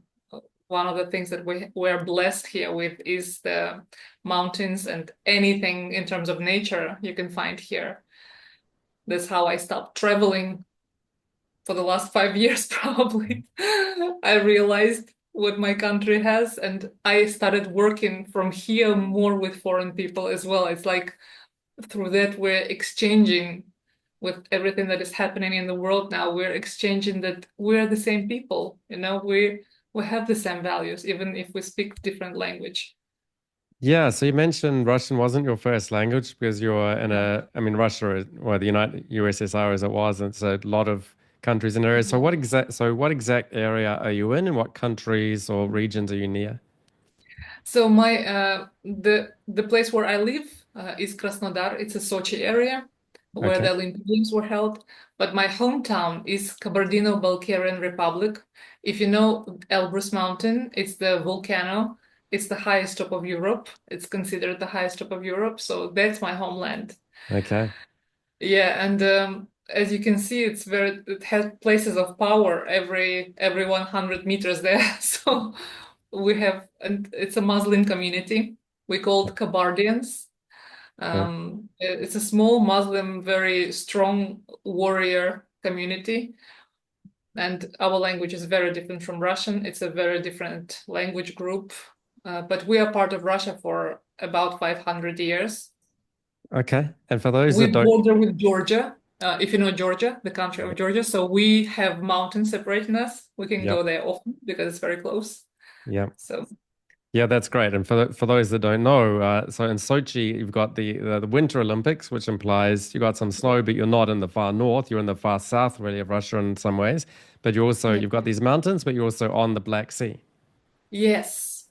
one of the things that we're blessed here with is the mountains, and anything in terms of nature you can find here. That's how I stopped traveling for the last 5 years, probably. I realized what my country has, and I started working from here more with foreign people as well. It's like through that we're exchanging with everything that is happening in the world now. We're exchanging that we're the same people. We We have the same values, even if we speak different language. Yeah, so you mentioned Russian wasn't your first language because you're in No. I mean, Russia, or the United USSR as it was, and it's a lot of countries and areas. Mhm. So what exact area are you in, and what countries or regions are you near? So my the place where I live is Krasnodar. It's a Sochi area where Okay, the Olympic Games were held. But my hometown is Kabardino-Balkarian Republic. If you know Elbrus Mountain, it's the volcano. It's the highest top of Europe. It's considered the highest top of Europe. So that's my homeland. okay, Yeah, and as you can see, it has places of power every 100 meters there. So we have, and it's a Muslim community. We called Kabardians. okay, It's a small Muslim, very strong warrior community, and our language is very different from Russian. It's a very different language group, but we are part of Russia for about 500 years. okay. And for those We that don't, border with Georgia, if you know Georgia, the country of yep, Georgia. So we have mountains separating us. We can yep, go there often because it's very close. yep. So Yeah, that's great. And for those that don't know, so in Sochi, you've got the Winter Olympics, which implies you got some snow, but you're not in the far north. You're in the far south, really, of Russia in some ways. But yeah. you've got these mountains, but you're also on the Black Sea. Yes,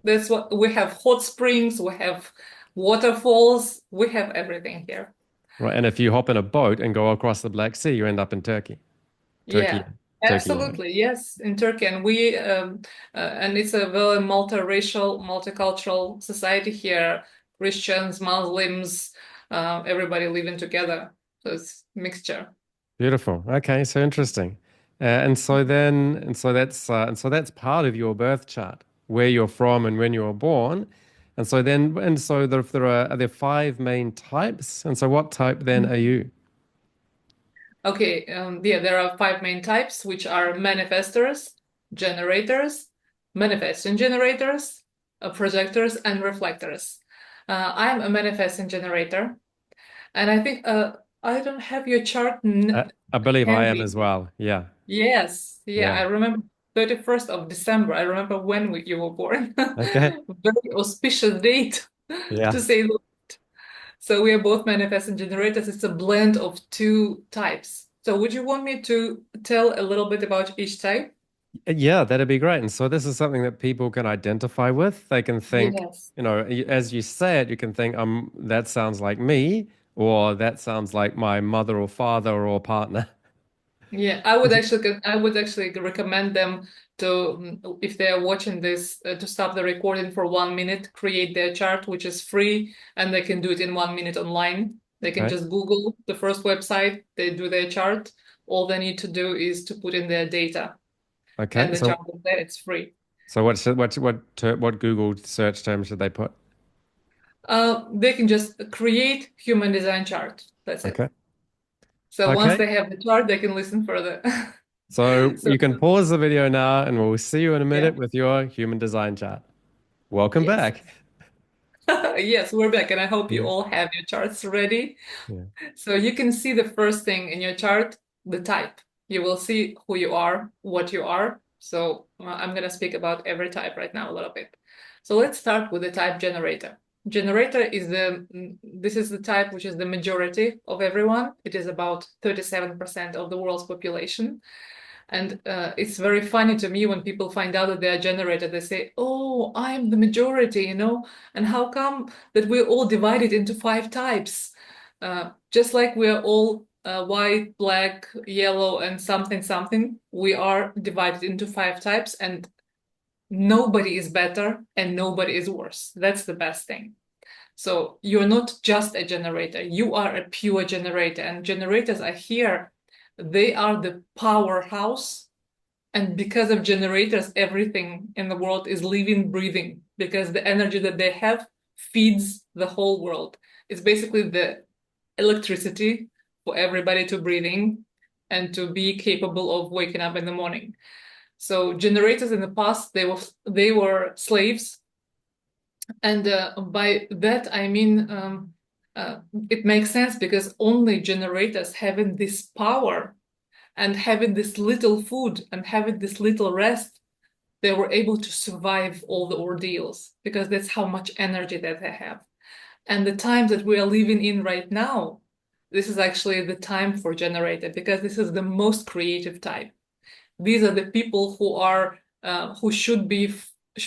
that's what we have hot springs, we have waterfalls, we have everything here. Right. And if you hop in a boat and go across the Black Sea, you end up in Turkey. Turkey, Yeah, Turkey. Yeah. absolutely. Yes, in Turkey, and it's a very multiracial, multicultural society here. Christians, Muslims, everybody living together. So it's mixture. Beautiful. Okay, so interesting. And so that's part of your birth chart, where you're from and when you were born. Are there five main types? And so what type then are you? Okay, yeah, there are five main types, which are manifestors, generators, manifesting generators, projectors, and reflectors. I'm a manifesting generator, and I think I don't have your chart I believe I am handy. as well. Yeah. Yes, yeah, I Yeah. remember 31st of December. I remember when you were born. Okay. Very auspicious date, to Yeah. say the least. So we are both manifesting generators. It's a blend of two types. So would you want me to tell a little bit about each type? Yeah, that'd be great. And so this is something that people can identify with. They can think, Yes. as you say it, you can think, that sounds like me, or that sounds like my mother or father or partner. Yeah, I would actually recommend them to, if they are watching this, to stop the recording for 1 minute, create their chart, which is free, and they can do it in 1 minute online. They can Right? just Google the first website, they do their chart. All they need to do is to put in their data, Okay. and the chart is there, it's free. So what Google search term should they put? They can just create human design chart. That's it. Okay. So once Okay. they have the chart, they can listen further. So So you can pause the video now, and we'll see you in a yeah, minute with your human design chart. Welcome yes. back. Yes, we're back, and I hope you Yeah. all have your charts ready. Yeah. So you can see the first thing in your chart, the type. You will see who you are, what you are. So I'm going to speak about every type right now a little bit. So let's start with the type generator. Generator is this is the type which is the majority of everyone. It is about 37% of the world's population. And it's very funny to me when people find out that they are generator. They say, "Oh, I'm the majority, you know, and how come that we're all divided into five types? Just like we're all white, black, yellow, and something, something, we are divided into five types, and nobody is better and nobody is worse. That's the best thing. So you're not just a generator, you are a pure generator, and generators are here. They are the powerhouse, and because of generators, everything in the world is living, breathing, because the energy that they have feeds the whole world. It's basically the electricity for everybody to breathe in and to be capable of waking up in the morning. So generators in the past, they were slaves, and by that I mean it makes sense because only generators having this power and having this little food and having this little rest, they were able to survive all the ordeals because that's how much energy that they have. And the times that we are living in right now, this is actually the time for generator because this is the most creative type. These are the people who should be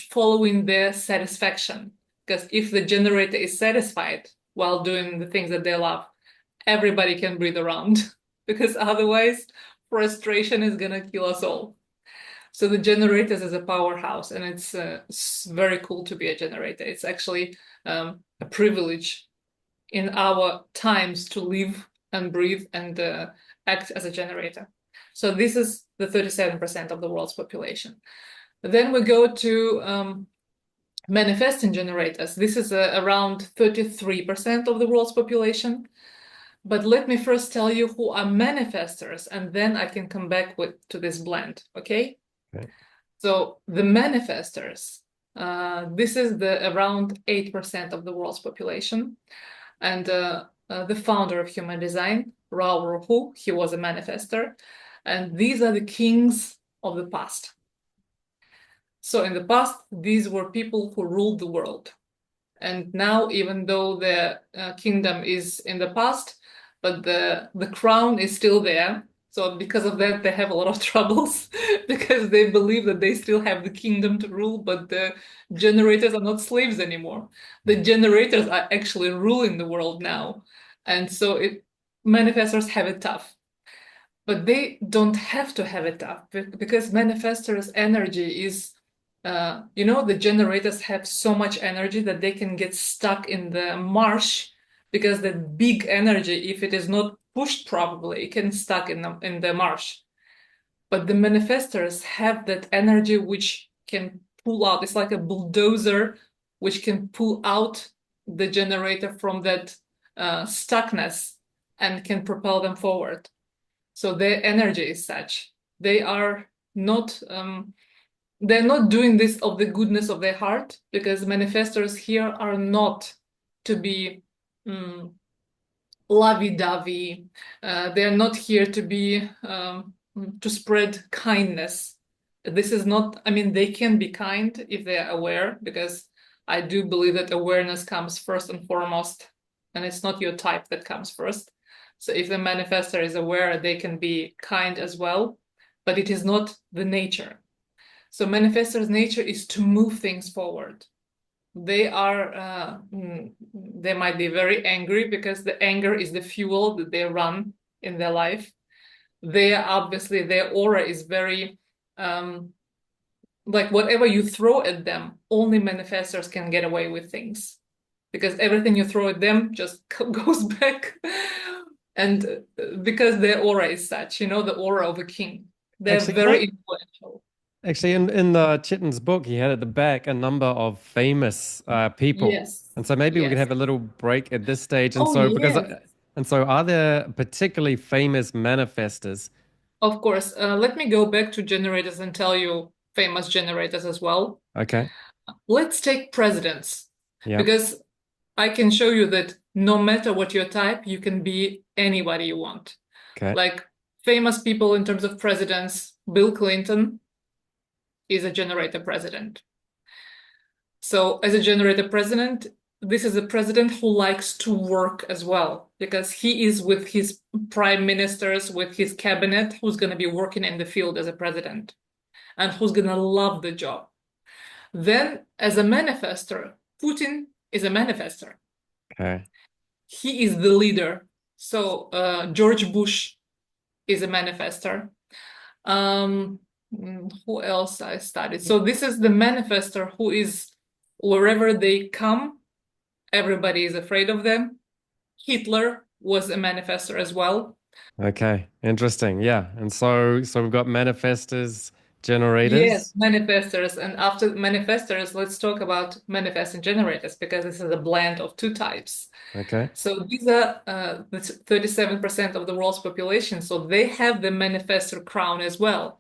following their satisfaction. Because if the generator is satisfied while doing the things that they love, everybody can breathe around. Because otherwise, frustration is gonna kill us all. So the generators is a powerhouse, and it's very cool to be a generator. It's actually a privilege in our times to live and breathe and act as a generator. So this is the 37% of the world's population. Then we go to manifesting generators. This is around 33% of the world's population. But let me first tell you who are manifestors, and then I can come back to this blend, okay? Okay. So the manifestors, this is around 8% of the world's population. And the founder of human design, Ra Uru Hu, he was a manifestor. And these are the kings of the past. So in the past, these were people who ruled the world. And now, even though the kingdom is in the past, but the crown is still there. So because of that, they have a lot of troubles because they believe that they still have the kingdom to rule, but the generators are not slaves anymore. The generators are actually ruling the world now. And so manifestors have it tough. But they don't have to have it tough because manifestors' energy is, the generators have so much energy that they can get stuck in the marsh because that big energy, if it is not pushed properly, it can stuck in the marsh. But the manifestors have that energy which can pull out. It's like a bulldozer which can pull out the generator from that stuckness and can propel them forward. So their energy is such. They are not they're not doing this of the goodness of their heart, because manifestors here are not to be lovey-dovey. They're not here to be to spread kindness. This is not, I mean, they can be kind if they are aware, because I do believe that awareness comes first and foremost, and it's not your type that comes first. So if the manifestor is aware, they can be kind as well, but it is not the nature. So manifestor's nature is to move things forward. They might be very angry because the anger is the fuel that they run in their life. Obviously, their aura is very, like whatever you throw at them, only manifestors can get away with things, because everything you throw at them just goes back. And because their aura is such, the aura of a king. They're very influential. Actually, in the Chetan's book, he had at the back a number of famous people. Yes. And so maybe we could Yes. have a little break at this stage. And Oh, so yes. are there particularly famous manifestors? Of course. Let me go back to generators and tell you famous generators as well. Okay. Let's take presidents, Yeah. because I can show you that no matter what your type, you can be anybody you want. Okay. Like famous people in terms of presidents, Bill Clinton is a generator president. So as a generator president, this is a president who likes to work as well, because he is with his prime ministers, with his cabinet, who's going to be working in the field as a president and who's going to love the job. Then as a manifestor, Putin is a manifestor. Okay. He is the leader. So George Bush is a manifestor. Who else I studied? So this is the manifestor who is, wherever they come, everybody is afraid of them. Hitler was a manifestor as well. Okay. Interesting. Yeah. And so we've got manifestors, Yes, generators. manifestors. And after manifestors, let's talk about manifesting generators, because this is a blend of two types. Okay. So these are the 37% of the world's population. So they have the manifestor crown as well.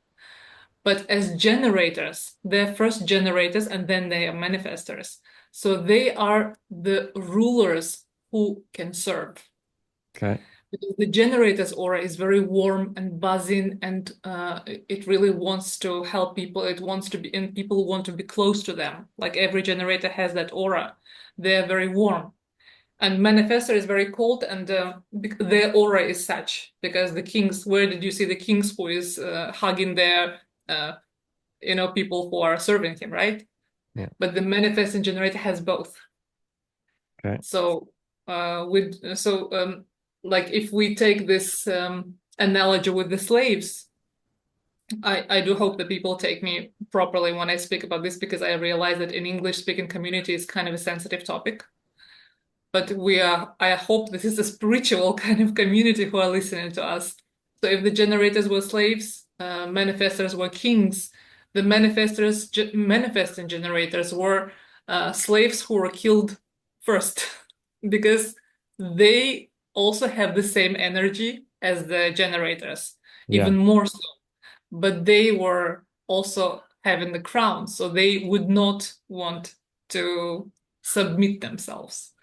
But as generators, they're first generators and then they are manifestors. So they are the rulers who can serve. Okay. Because the generator's aura is very warm and buzzing, and it really wants to help people. It wants to be, and people want to be close to them. Like every generator has that aura. They're very warm. And manifestor is very cold, and their aura is such because the kings. Where did you see the kings who is hugging their, people who are serving him, right? Yeah. But the manifesting generator has both. Okay. So like if we take this analogy with the slaves, I do hope that people take me properly when I speak about this, because I realize that in English speaking community is kind of a sensitive topic. But I hope this is a spiritual kind of community who are listening to us. So if the generators were slaves, manifestors were kings, the manifesting generators were slaves who were killed first, because they also have the same energy as the generators, Yeah. even more so. But they were also having the crown, so they would not want to submit themselves.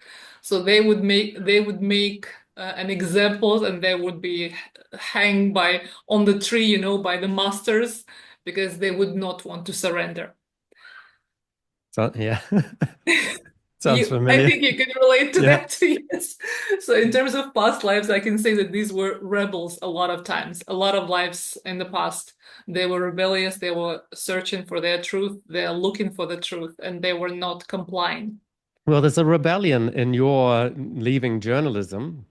So they would make an example, and they would be hanged by on the tree, by the masters, because they would not want to surrender. So, yeah. Sounds I familiar. think you can relate to Yeah. that, yes. So in terms of past lives, I can say that these were rebels a lot of times. A lot of lives in the past, they were rebellious, they were searching for their truth, they're looking for the truth, and they were not complying. Well, there's a rebellion in your leaving journalism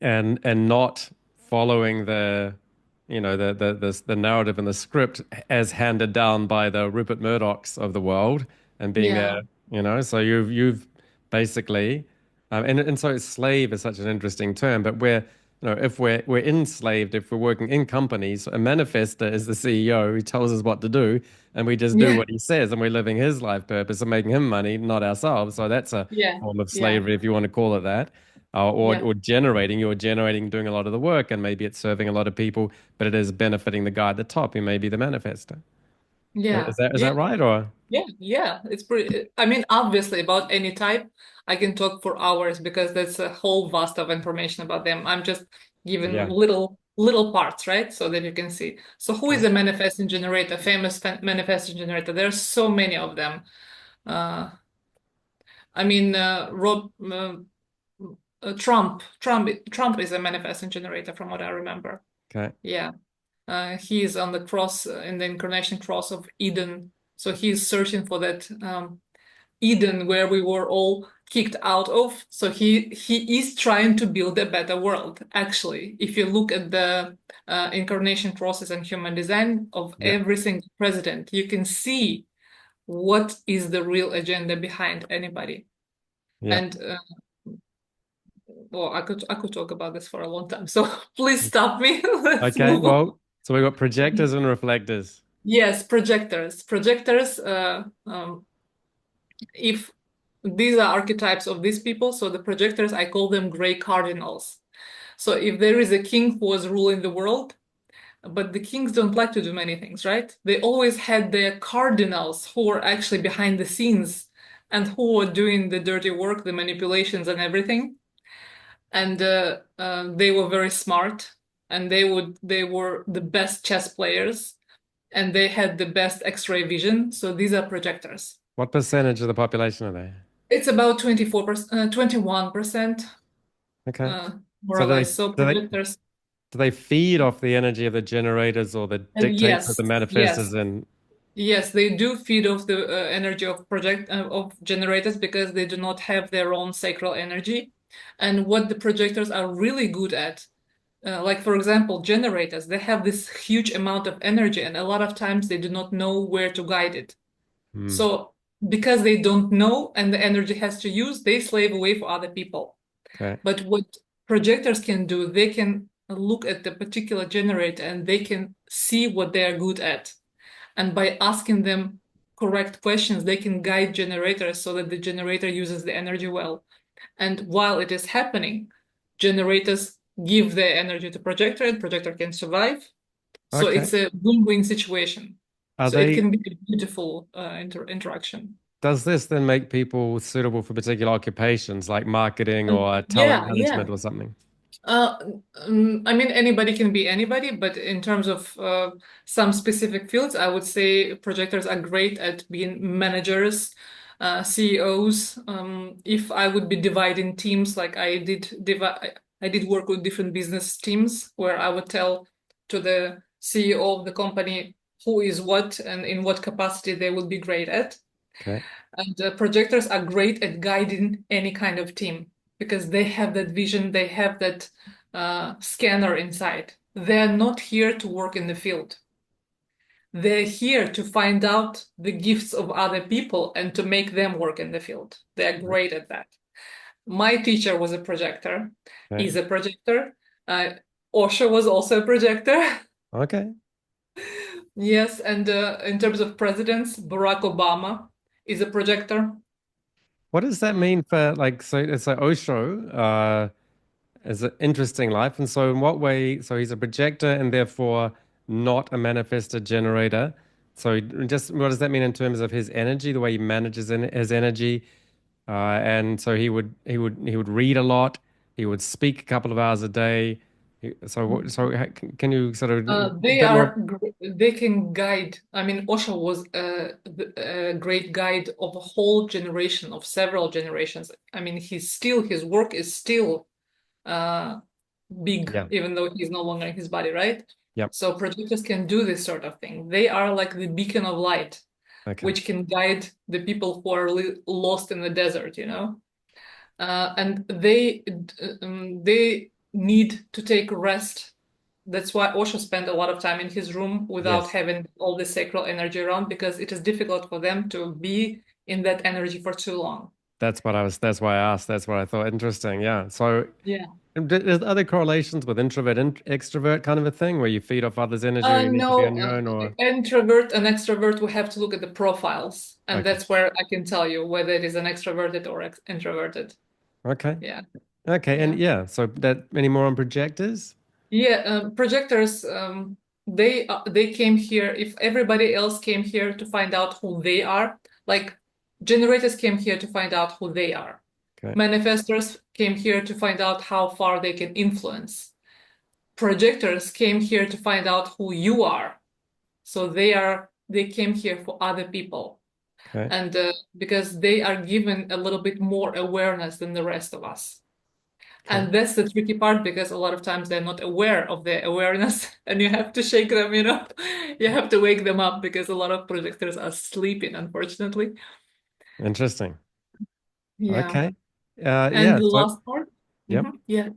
and not following the narrative and the script as handed down by the Rupert Murdochs of the world and being Yeah, there, so you've basically and so slave is such an interesting term, but if we're enslaved, if we're working in companies, a manifester is the CEO who tells us what to do, and we just do yeah, what he says, and we're living his life purpose and making him money, not ourselves. So that's a yeah, form of yeah, slavery, if you want to call it that. Or yeah, or you're generating, doing a lot of the work, and maybe it's serving a lot of people, but it is benefiting the guy at the top who may be the manifester. Is yeah, that is yeah. that right? Or Yeah, yeah, it's pretty. I mean, obviously, about any type, I can talk for hours because that's a whole vast of information about them. I'm just giving yeah. little parts, right? So that you can see. So who is a manifesting generator, famous manifesting generator? There's so many of them. Uh, I mean, Trump is a manifesting generator from what I remember. Okay. Yeah. He is on the cross, in the incarnation cross of Eden. So he's searching for that Eden where we were all kicked out of. So he is trying to build a better world. Actually, if you look at the incarnation process and human design of Yeah. every single president, you can see what is the real agenda behind anybody. Yeah. And well, I could talk about this for a long time. So please stop me. Let's Okay. move on. Well, so we've got projectors and reflectors. Yes, projectors. Projectors, if these are archetypes of these people, so the projectors, I call them gray cardinals. So if there is a king who was ruling the world, but the kings don't like to do many things, right? They always had their cardinals who were actually behind the scenes and who were doing the dirty work, the manipulations and everything. And they were very smart, and they were the best chess players, and they had the best X-ray vision. So these are projectors. What percentage of the population are they? It's about 24%, 21%, Okay. more So or do they less. So do they projectors, do they feed off the energy of the generators or the dictates of yes, the manifestors? yes, And yes, they do feed off the energy of of generators because they do not have their own sacral energy. And what the projectors are really good at, like for example, generators, they have this huge amount of energy, and a lot of times they do not know where to guide it. hmm, So because they don't know and the energy has to use, they slave away for other people. okay. But what projectors can do, they can look at the particular generator and they can see what they are good at. And by asking them correct questions, they can guide generators so that the generator uses the energy well. And while it is happening, generators give their energy to projector and projector can survive. So Okay. it's a win-win situation. Are So it they can be a beautiful interaction. Does this then make people suitable for particular occupations like marketing And or talent yeah, management yeah. or something? Uh, I mean, anybody can be anybody, but in terms of some specific fields, I would say projectors are great at being managers, CEOs. If I would be dividing teams, like I did work with different business teams where I would tell to the CEO of the company who is what and in what capacity they would be great at. Okay. And projectors are great at guiding any kind of team because they have that vision, they have that scanner inside. They're not here to work in the field. They're here to find out the gifts of other people and to make them work in the field. They're great at that. My teacher was a projector, Okay. is a projector. Uh, Osho was also a projector. Okay. Yes, and in terms of presidents, Barack Obama is a projector. What does that mean for like, so it's like Osho, is an interesting life. And so in what way, so he's a projector and therefore not a manifested generator. So just what does that mean in terms of his energy, the way he manages his energy? And so he would read a lot. He would speak a couple of hours a day. Can you sort of a They bit more? are they can guide. I mean, Osho was a great guide of a whole generation, of several generations. I mean, his work is still uh, big, Yeah. even though he's no longer in his body, right? Yep. So projectors can do this sort of thing. They are like the beacon of light, Okay. which can guide the people who are lost in the desert, and they need to take rest. That's why Osho spent a lot of time in his room without Yes. having all the sacral energy around, because it is difficult for them to be in that energy for too long. That's why I asked. That's what I thought. Interesting. Yeah. So Yeah. there's other correlations with introvert and extrovert kind of a thing where you feed off others' energy or you need to be No, on your own or introvert and extrovert, we have to look at the profiles, and okay. that's where I can tell you whether it is an extroverted or introverted. Okay. Yeah, Okay. And yeah. yeah, so that any more on projectors? Yeah, projectors, they came here. If everybody else came here to find out who they are, like generators came here to find out who they are. Okay. Manifestors came here to find out how far they can influence. Projectors came here to find out who you are. So they came here for other people, Okay. and because they are given a little bit more awareness than the rest of us. Okay. And that's the tricky part because a lot of times they're not aware of their awareness and you have to shake them, You have to wake them up because a lot of projectors are sleeping, unfortunately. Interesting. Yeah. Okay. And Yeah. the So last part? yep. Yeah, So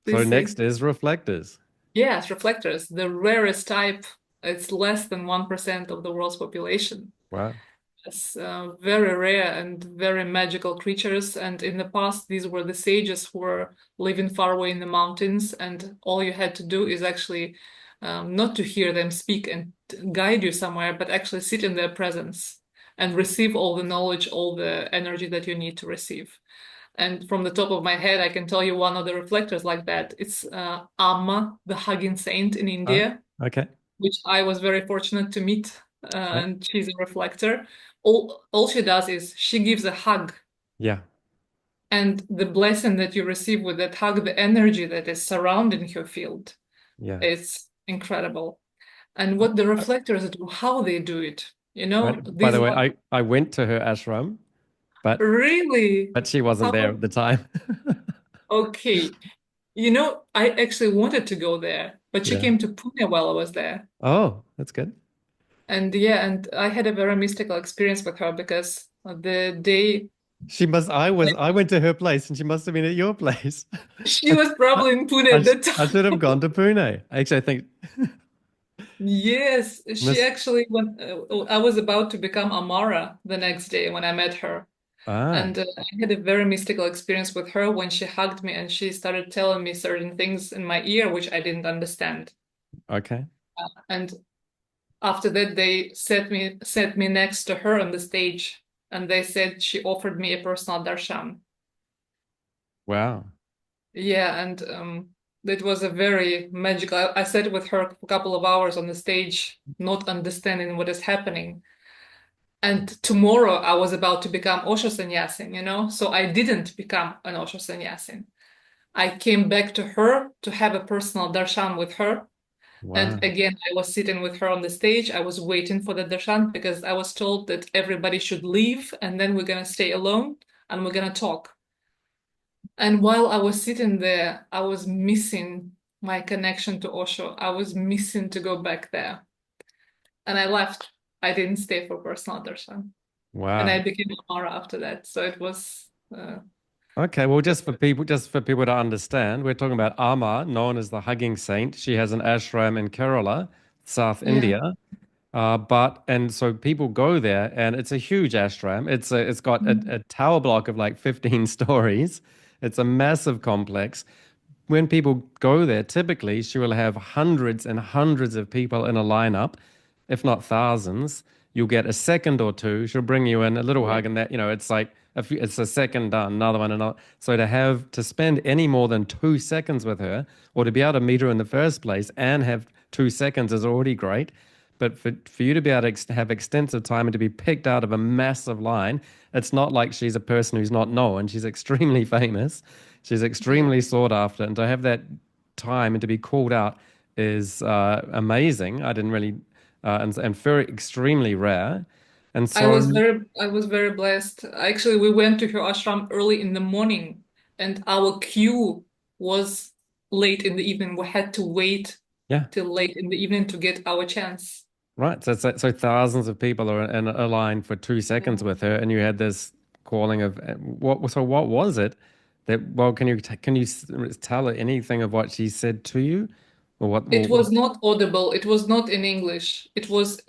please say. next is reflectors. Yes, reflectors, the rarest type. It's less than 1% of the world's population. Wow. It's very rare and very magical creatures. And in the past, these were the sages who were living far away in the mountains. And all you had to do is actually not to hear them speak and guide you somewhere, but actually sit in their presence and receive all the knowledge, all the energy that you need to receive. And from the top of my head, I can tell you one of the reflectors like that. It's Amma, the hugging saint in Oh, India, okay. which I was very fortunate to meet, Okay. and she's a reflector. All she does is she gives a hug, Yeah. and the blessing that you receive with that hug, the energy that is surrounding her field, Yeah. is incredible. And what the Uh, reflectors do, how they do it, By these the way, are I went to her ashram, but really she wasn't how there at the time. okay. I actually wanted to go there, but she Yeah. came to Pune while I was there. Oh, that's good. And yeah, and I had a very mystical experience with her because the day I went to her place and she must have been at your place. she I, was probably in Pune I, at that I should have time. gone to Pune. Actually, I think Yes, she miss. actually went. I was about to become Amara the next day when I met her. Ah, And I had a very mystical experience with her when she hugged me and she started telling me certain things in my ear, which I didn't understand. okay. And after that, they set me next to her on the stage, and they said she offered me a personal darshan. Wow. Yeah, and it was a very magical. I sat with her a couple of hours on the stage, not understanding what is happening. And tomorrow I was about to become Osho Sannyasin, So I didn't become an Osho Sannyasin. I came back to her to have a personal darshan with her. And Wow. again, I was sitting with her on the stage. I was waiting for the darshan because I was told that everybody should leave and then we're going to stay alone and we're going to talk. And while I was sitting there, I was missing my connection to Osho. I was missing to go back there. And I left. I didn't stay for personal darshan. And I Wow. became Amara after that. So it was, Okay, well, just for people to understand, we're talking about Amma, known as the hugging saint. She has an ashram in Kerala, South yeah. India. And so people go there, and it's a huge ashram. It's got a tower block of like 15 stories. It's a massive complex. When people go there, typically she will have hundreds and hundreds of people in a lineup, if not thousands. You'll get a second or two. She'll bring you in a little hug, Right. and it's like it's a second done, another one, another. So to spend any more than 2 seconds with her, or to be able to meet her in the first place and have 2 seconds is already great. But for you to be able to have extensive time and to be picked out of a massive line, it's not like she's a person who's not known. She's extremely famous. She's Yeah. extremely sought after. And to have that time and to be called out is amazing. I didn't really, and very extremely rare. And so, I was very blessed. Actually, we went to her ashram early in the morning, and our queue was late in the evening. We had to wait yeah, till late in the evening to get our chance. right. So thousands of people are in a line for 2 seconds Yeah. with her, and you had this calling of what? So what was it that? Well, can you tell anything of what she said to you, or what? It was not audible. It was not in English. It was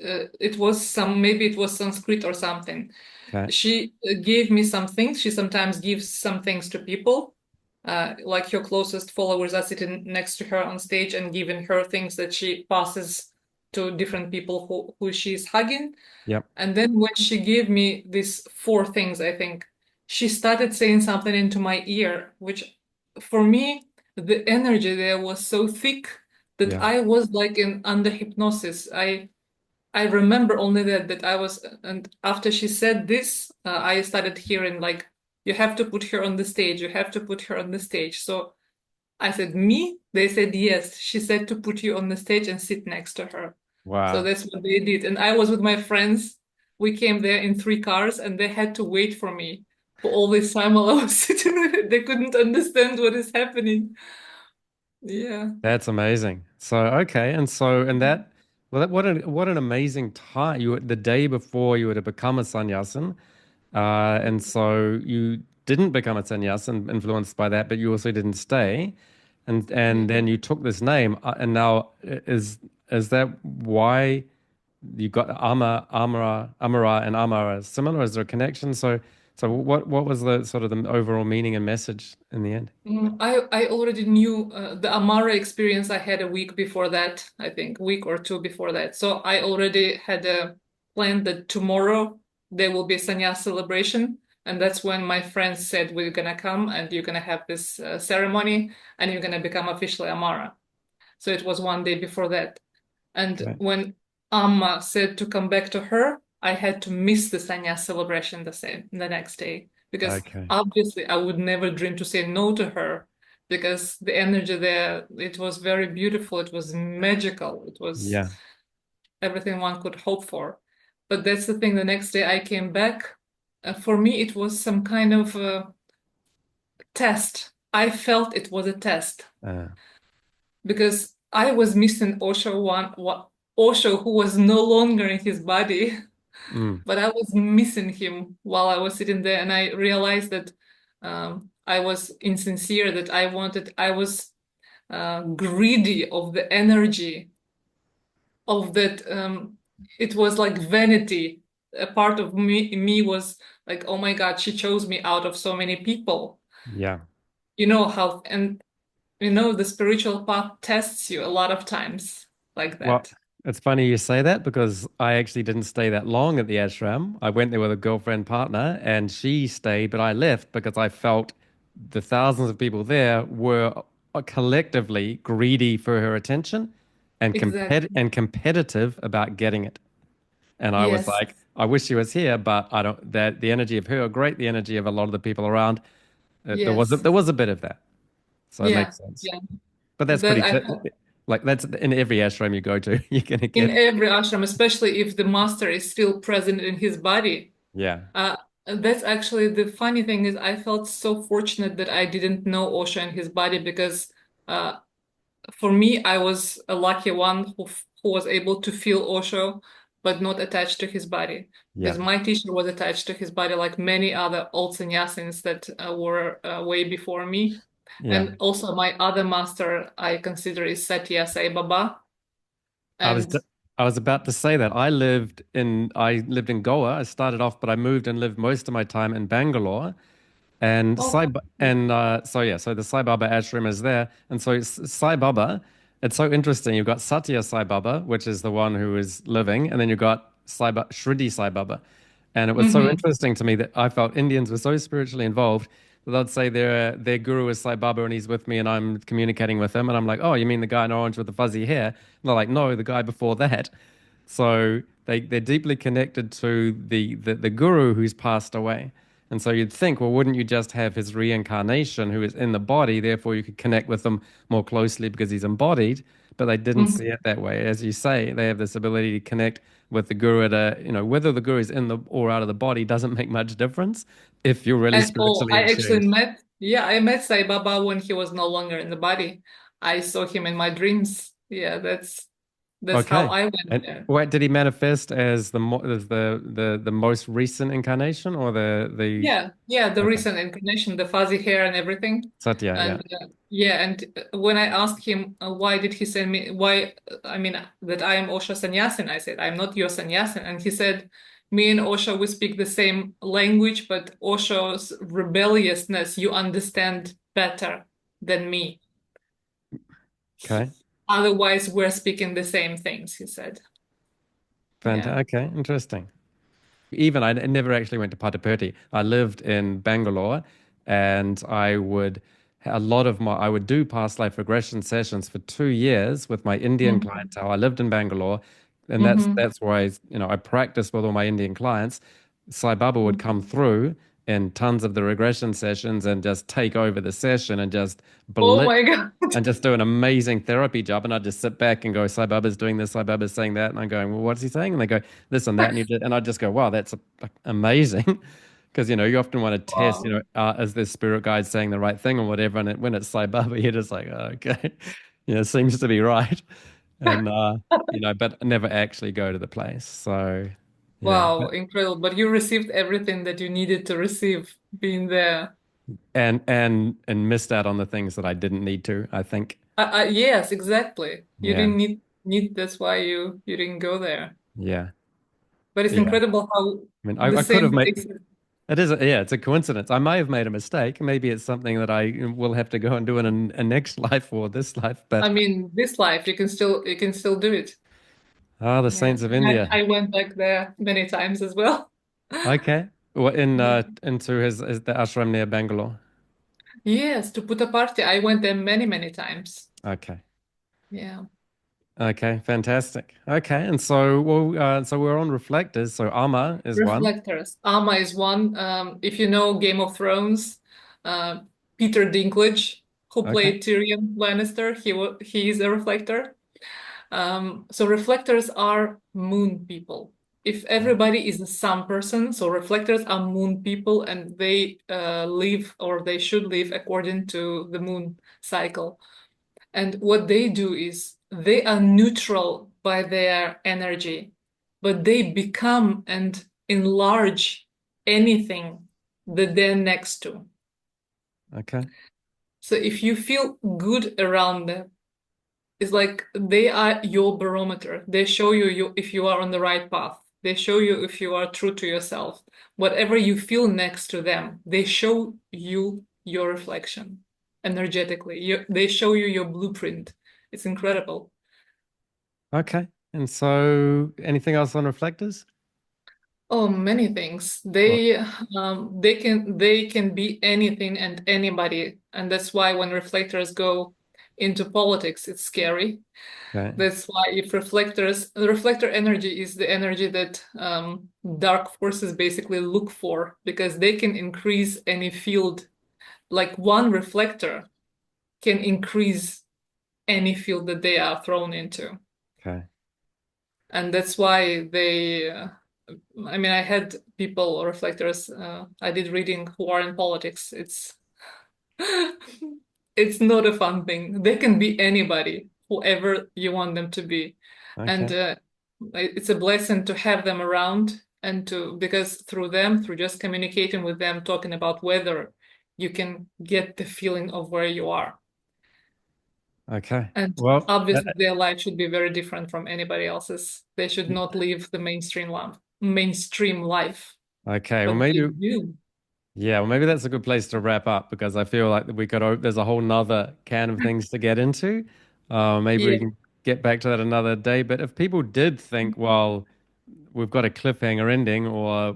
some, maybe it was Sanskrit or something. Okay. She gave me some things. She sometimes gives some things to people. Like her closest followers are sitting next to her on stage and giving her things that she passes to different people who she's hugging. Yep. And then when she gave me these four things, I think, she started saying something into my ear, which for me, the energy there was so thick that Yeah. I was like in under hypnosis. I remember only that I was, and after she said this, I started hearing like, you have to put her on the stage, you have to put her on the stage. So I said, me? They said, yes. She said to put you on the stage and sit next to her. So Wow. that's what they did. And I was with my friends. We came there in three cars and they had to wait for me for all this time while I was sitting there. They couldn't understand what is happening. Yeah. That's amazing. So okay, and that well, what an amazing time. The day before you were to become a sannyasin, and so you didn't become a sannyasin influenced by that, but you also didn't stay, and Yeah. then you took this name, and now is that why you got Amara and Amara similar? Is there a connection? So what was the sort of the overall meaning and message in the end? I already knew the Amara experience I had a week before that, I think, week or two before that. So I already had a plan that tomorrow there will be a sannyas celebration. And that's when my friends said, we're gonna come and you're gonna have this ceremony and you're gonna become officially Amara. So it was one day before that. And Okay. when Amma said to come back to her, I had to miss the sannyas celebration the next day because Okay. obviously I would never dream to say no to her because the energy there, it was very beautiful, it was magical, it was Yeah. everything one could hope for. But that's the thing, the next day I came back. For me, it was some kind of test. I felt it was a test Uh, because I was missing Osho who was no longer in his body, mm, but I was missing him while I was sitting there, and I realized that I was insincere, that I was greedy of the energy of that. It was like vanity. A part of me was like, oh my God, she chose me out of so many people. yeah. You know how, and you know, the spiritual path tests you a lot of times like Well, that. it's funny you say that because I actually didn't stay that long at the ashram. I went there with a girlfriend partner and she stayed, but I left because I felt the thousands of people there were collectively greedy for her attention and Exactly. competitive about getting it. And I was Yes. like, I wish she was here, but I don't that the energy of her, great, the energy of a lot of the people around. There was Yes. there was a bit of that. So it Yeah, makes sense. yeah. But that's That pretty I like that's in every ashram you go to, you're gonna in get. every ashram, especially if the master is still present in his body. Yeah, Uh, that's actually the funny thing is I felt so fortunate that I didn't know Osho and his body because uh, for me, I was a lucky one who was able to feel Osho, but not attached to his body. yeah, Because my teacher was attached to his body, like many other old sannyasins that were way before me. yeah. And also, my other master I consider is Satya Sai Baba. I was And I was about to say that I lived in Goa. I started off, but I moved and lived most of my time in Bangalore. And oh, So yeah, so the Sai Baba ashram is there, and so Sai Baba. It's so interesting. You've got Satya Sai Baba, which is the one who is living, and then you've got Shridi Sai Baba. And it was so hmm. interesting to me that I felt Indians were so spiritually involved that they'd say their guru is Sai Baba and he's with me and I'm communicating with him, and I'm like, oh, you mean the guy in orange with the fuzzy hair? And they're like, no, the guy before that. So they're deeply connected to the guru who's passed away. And so you'd think, well, wouldn't you just have his reincarnation who is in the body, therefore you could connect with him more closely because he's embodied, but they didn't see Hmm. it that way. As you say, they have this ability to connect with the guru at whether the guru is in the or out of the body doesn't make much difference if you're really And oh, spiritually I actually attuned. met, yeah, I met Sai Baba when he was no longer in the body. I saw him in my dreams. Yeah, that's how Okay. I went And there. wait, did he manifest as the most recent incarnation or the Yeah, yeah, the okay. recent incarnation, the fuzzy hair and everything. Satya, yeah. And yeah, and when I asked him why did he send me, why, I mean, that I am Osho Sannyasin, I said, I'm not your Sannyasin. And he said, me and Osho, we speak the same language, but Osho's rebelliousness you understand better than me. Okay. Otherwise, we're speaking the same things, he said. Yeah. Fantastic. Okay, interesting. Even I never actually went to Patapurti. I lived in Bangalore, and I would do past life regression sessions for 2 years with my Indian Mhm. clientele. I lived in Bangalore, and that's Mhm. that's where I practiced with all my Indian clients. Sai Baba would come through in tons of the regression sessions and just take over the session and just Oh blitz my God. and just do an amazing therapy job. And I'd just sit back and go, Sai Baba's doing this, Sai Baba's saying that. And I'm going, well, what's he saying? And they go, this and that. And I'd just go, wow, that's amazing. Because, you often want to test, Wow. is this spirit guide saying the right thing or whatever? And when it's Sai Baba, you're just like, oh, okay, seems to be right. And, but never actually go to the place. So, yeah. Wow, incredible. But you received everything that you needed to receive being there. And missed out on the things that I didn't need to, I think. Yes, exactly. You Yeah. didn't need that's why you didn't go there. Yeah. But it's Yeah. incredible how I mean, the I could have same made place. yeah, it's a coincidence. I may have made a mistake. Maybe it's something that I will have to go and do in a next life or this life. I But mean, this life you can still do it. the Yeah. saints of And I, India. I went back there many times as well. Okay. What in Yeah. into his the ashram near Bangalore. Yes, to put a party. I went there many, many times. Okay. Yeah. Okay, fantastic. Okay, and so we're on reflectors. So Amma is one. Reflectors. Amma is one. If you know Game of Thrones, uh, Peter Dinklage, who Okay. played Tyrion Lannister, he is a reflector. So reflectors are moon people. If everybody is a sun person, so reflectors are moon people, and they live or they should live according to the moon cycle. And what they do is they are neutral by their energy, but they become and enlarge anything that they're next to. Okay. So if you feel good around them, it's like they are your barometer. They show you if you are on the right path. They show you if you are true to yourself. Whatever you feel next to them, they show you your reflection energetically. They show you your blueprint. It's incredible. Okay. And so anything else on reflectors? Oh, many things. Well, They can be anything and anybody, and that's why when reflectors go into politics, it's scary. okay. That's why if the reflector energy is the energy that dark forces basically look for because they can increase any field. Like one reflector. can increase any field that they are thrown into. Okay. And that's why I mean, I had people or reflectors, I did reading who are in politics. It's not a fun thing. They can be anybody, whoever you want them to be. And Okay. it's a blessing to have them around because through them, through just communicating with them, talking about weather, you can get the feeling of where you are. Okay. And Well, obviously, their life should be very different from anybody else's. They should not live the mainstream life, okay. Well, but they maybe, do. yeah, well, maybe that's a good place to wrap up because I feel like there's a whole nother can of things to get into. Maybe we Yeah. can get back to that another day. But if people did think, well, we've got a cliffhanger ending, or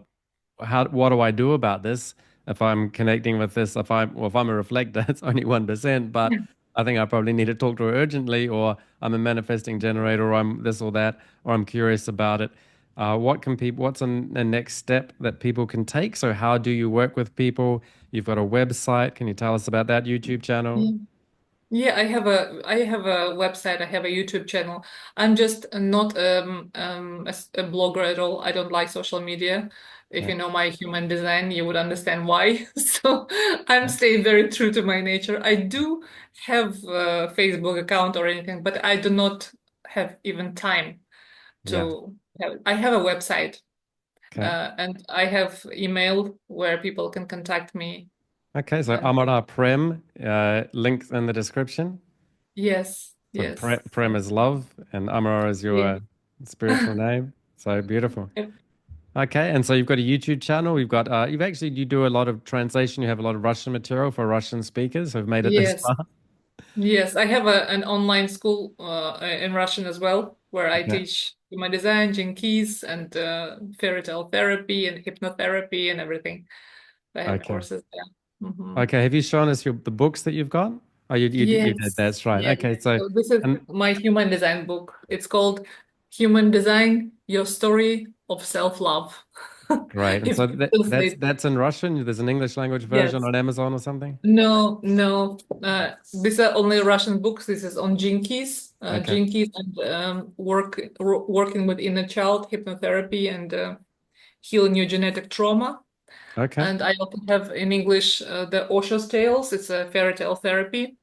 what do I do about this if I'm connecting with this? If I'm a reflector, it's only 1%, but I think I probably need to talk to her urgently, or I'm a manifesting generator, or I'm this or that, or I'm curious about it. What's a next step that people can take? So how do you work with people? You've got a website. Can you tell us about that YouTube channel? Yeah. Yeah, I have a website, I have a YouTube channel. I'm just not a blogger at all. I don't like social media. If Okay. you know my human design, you would understand why. So I'm staying very true to my nature. I do have a Facebook account or anything, but I do not have even time Yeah. to have. I have a website, Okay. and I have email where people can contact me. Okay. So And Amara Prem, links in the description. yes, So yes, Prem is love, and Amara is yeah. your spiritual name. So beautiful. Okay, and so you've got a YouTube channel. You do a lot of translation. You have a lot of Russian material for Russian speakers who've made it this Yes, far. yes. I have an online school in Russian as well, where I Okay. teach human design, Jing keys, and fairy tale therapy and hypnotherapy and everything. I have Okay. courses there. Okay. Have you shown us the books that you've got? Oh, you did. Yes, That's right. yes. Okay. So So this is and my human design book. It's called Human Design: Your Story of Self-Love. great. And If so you translate, that's in Russian. There's an English language version yes. on Amazon or something. No, no. These are only Russian books. This is on Jinkies, Okay. Jinkies and working with inner child, hypnotherapy, and healing your genetic trauma. Okay. And I also have in English the Osho's Tales. It's a fairy tale therapy.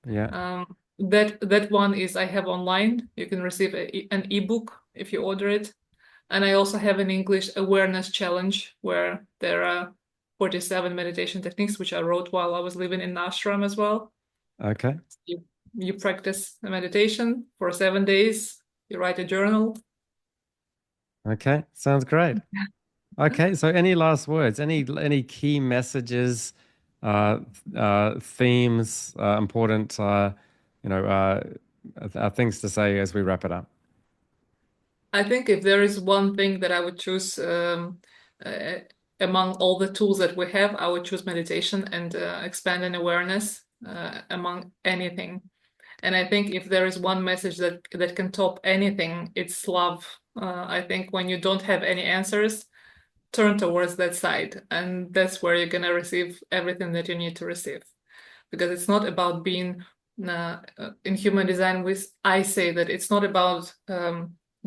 Yeah. That one is I have online. You can receive an ebook if you order it. And I also have an English awareness challenge where there are 47 meditation techniques, which I wrote while I was living in ashram as well. Okay. You practice the meditation for 7 days. You write a journal. Okay. Sounds great. Okay, so any last words? Any key messages, uh, themes, important, things to say as we wrap it up? I think if there is one thing that I would choose uh, among all the tools that we have, I would choose meditation and expanding awareness among anything. And I think if there is one message that can top anything, it's love. I think when you don't have any answers, turn towards that side, and that's where you're gonna receive everything that you need to receive. Because it's not about being in human design. With I say that it's not about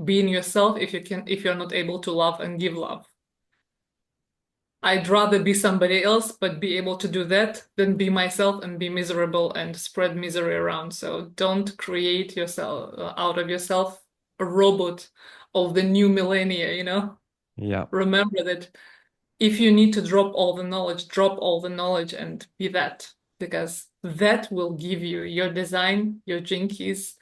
being yourself if you're not able to love and give love. I'd rather be somebody else, but be able to do that than be myself and be miserable and spread misery around. So don't create yourself out of yourself a robot of the new millennia, you know? Yeah, Remember that if you need to drop all the knowledge, drop all the knowledge and be that, because that will give you your design, your jinkies,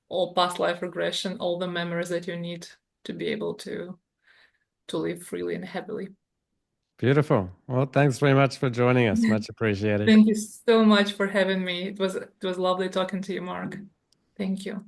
all past life regression, all the memories that you need to be able to live freely and happily. beautiful. Well, thanks very much for joining us. Much appreciated. Thank you so much for having me. It was lovely talking to you, Mark. Thank you.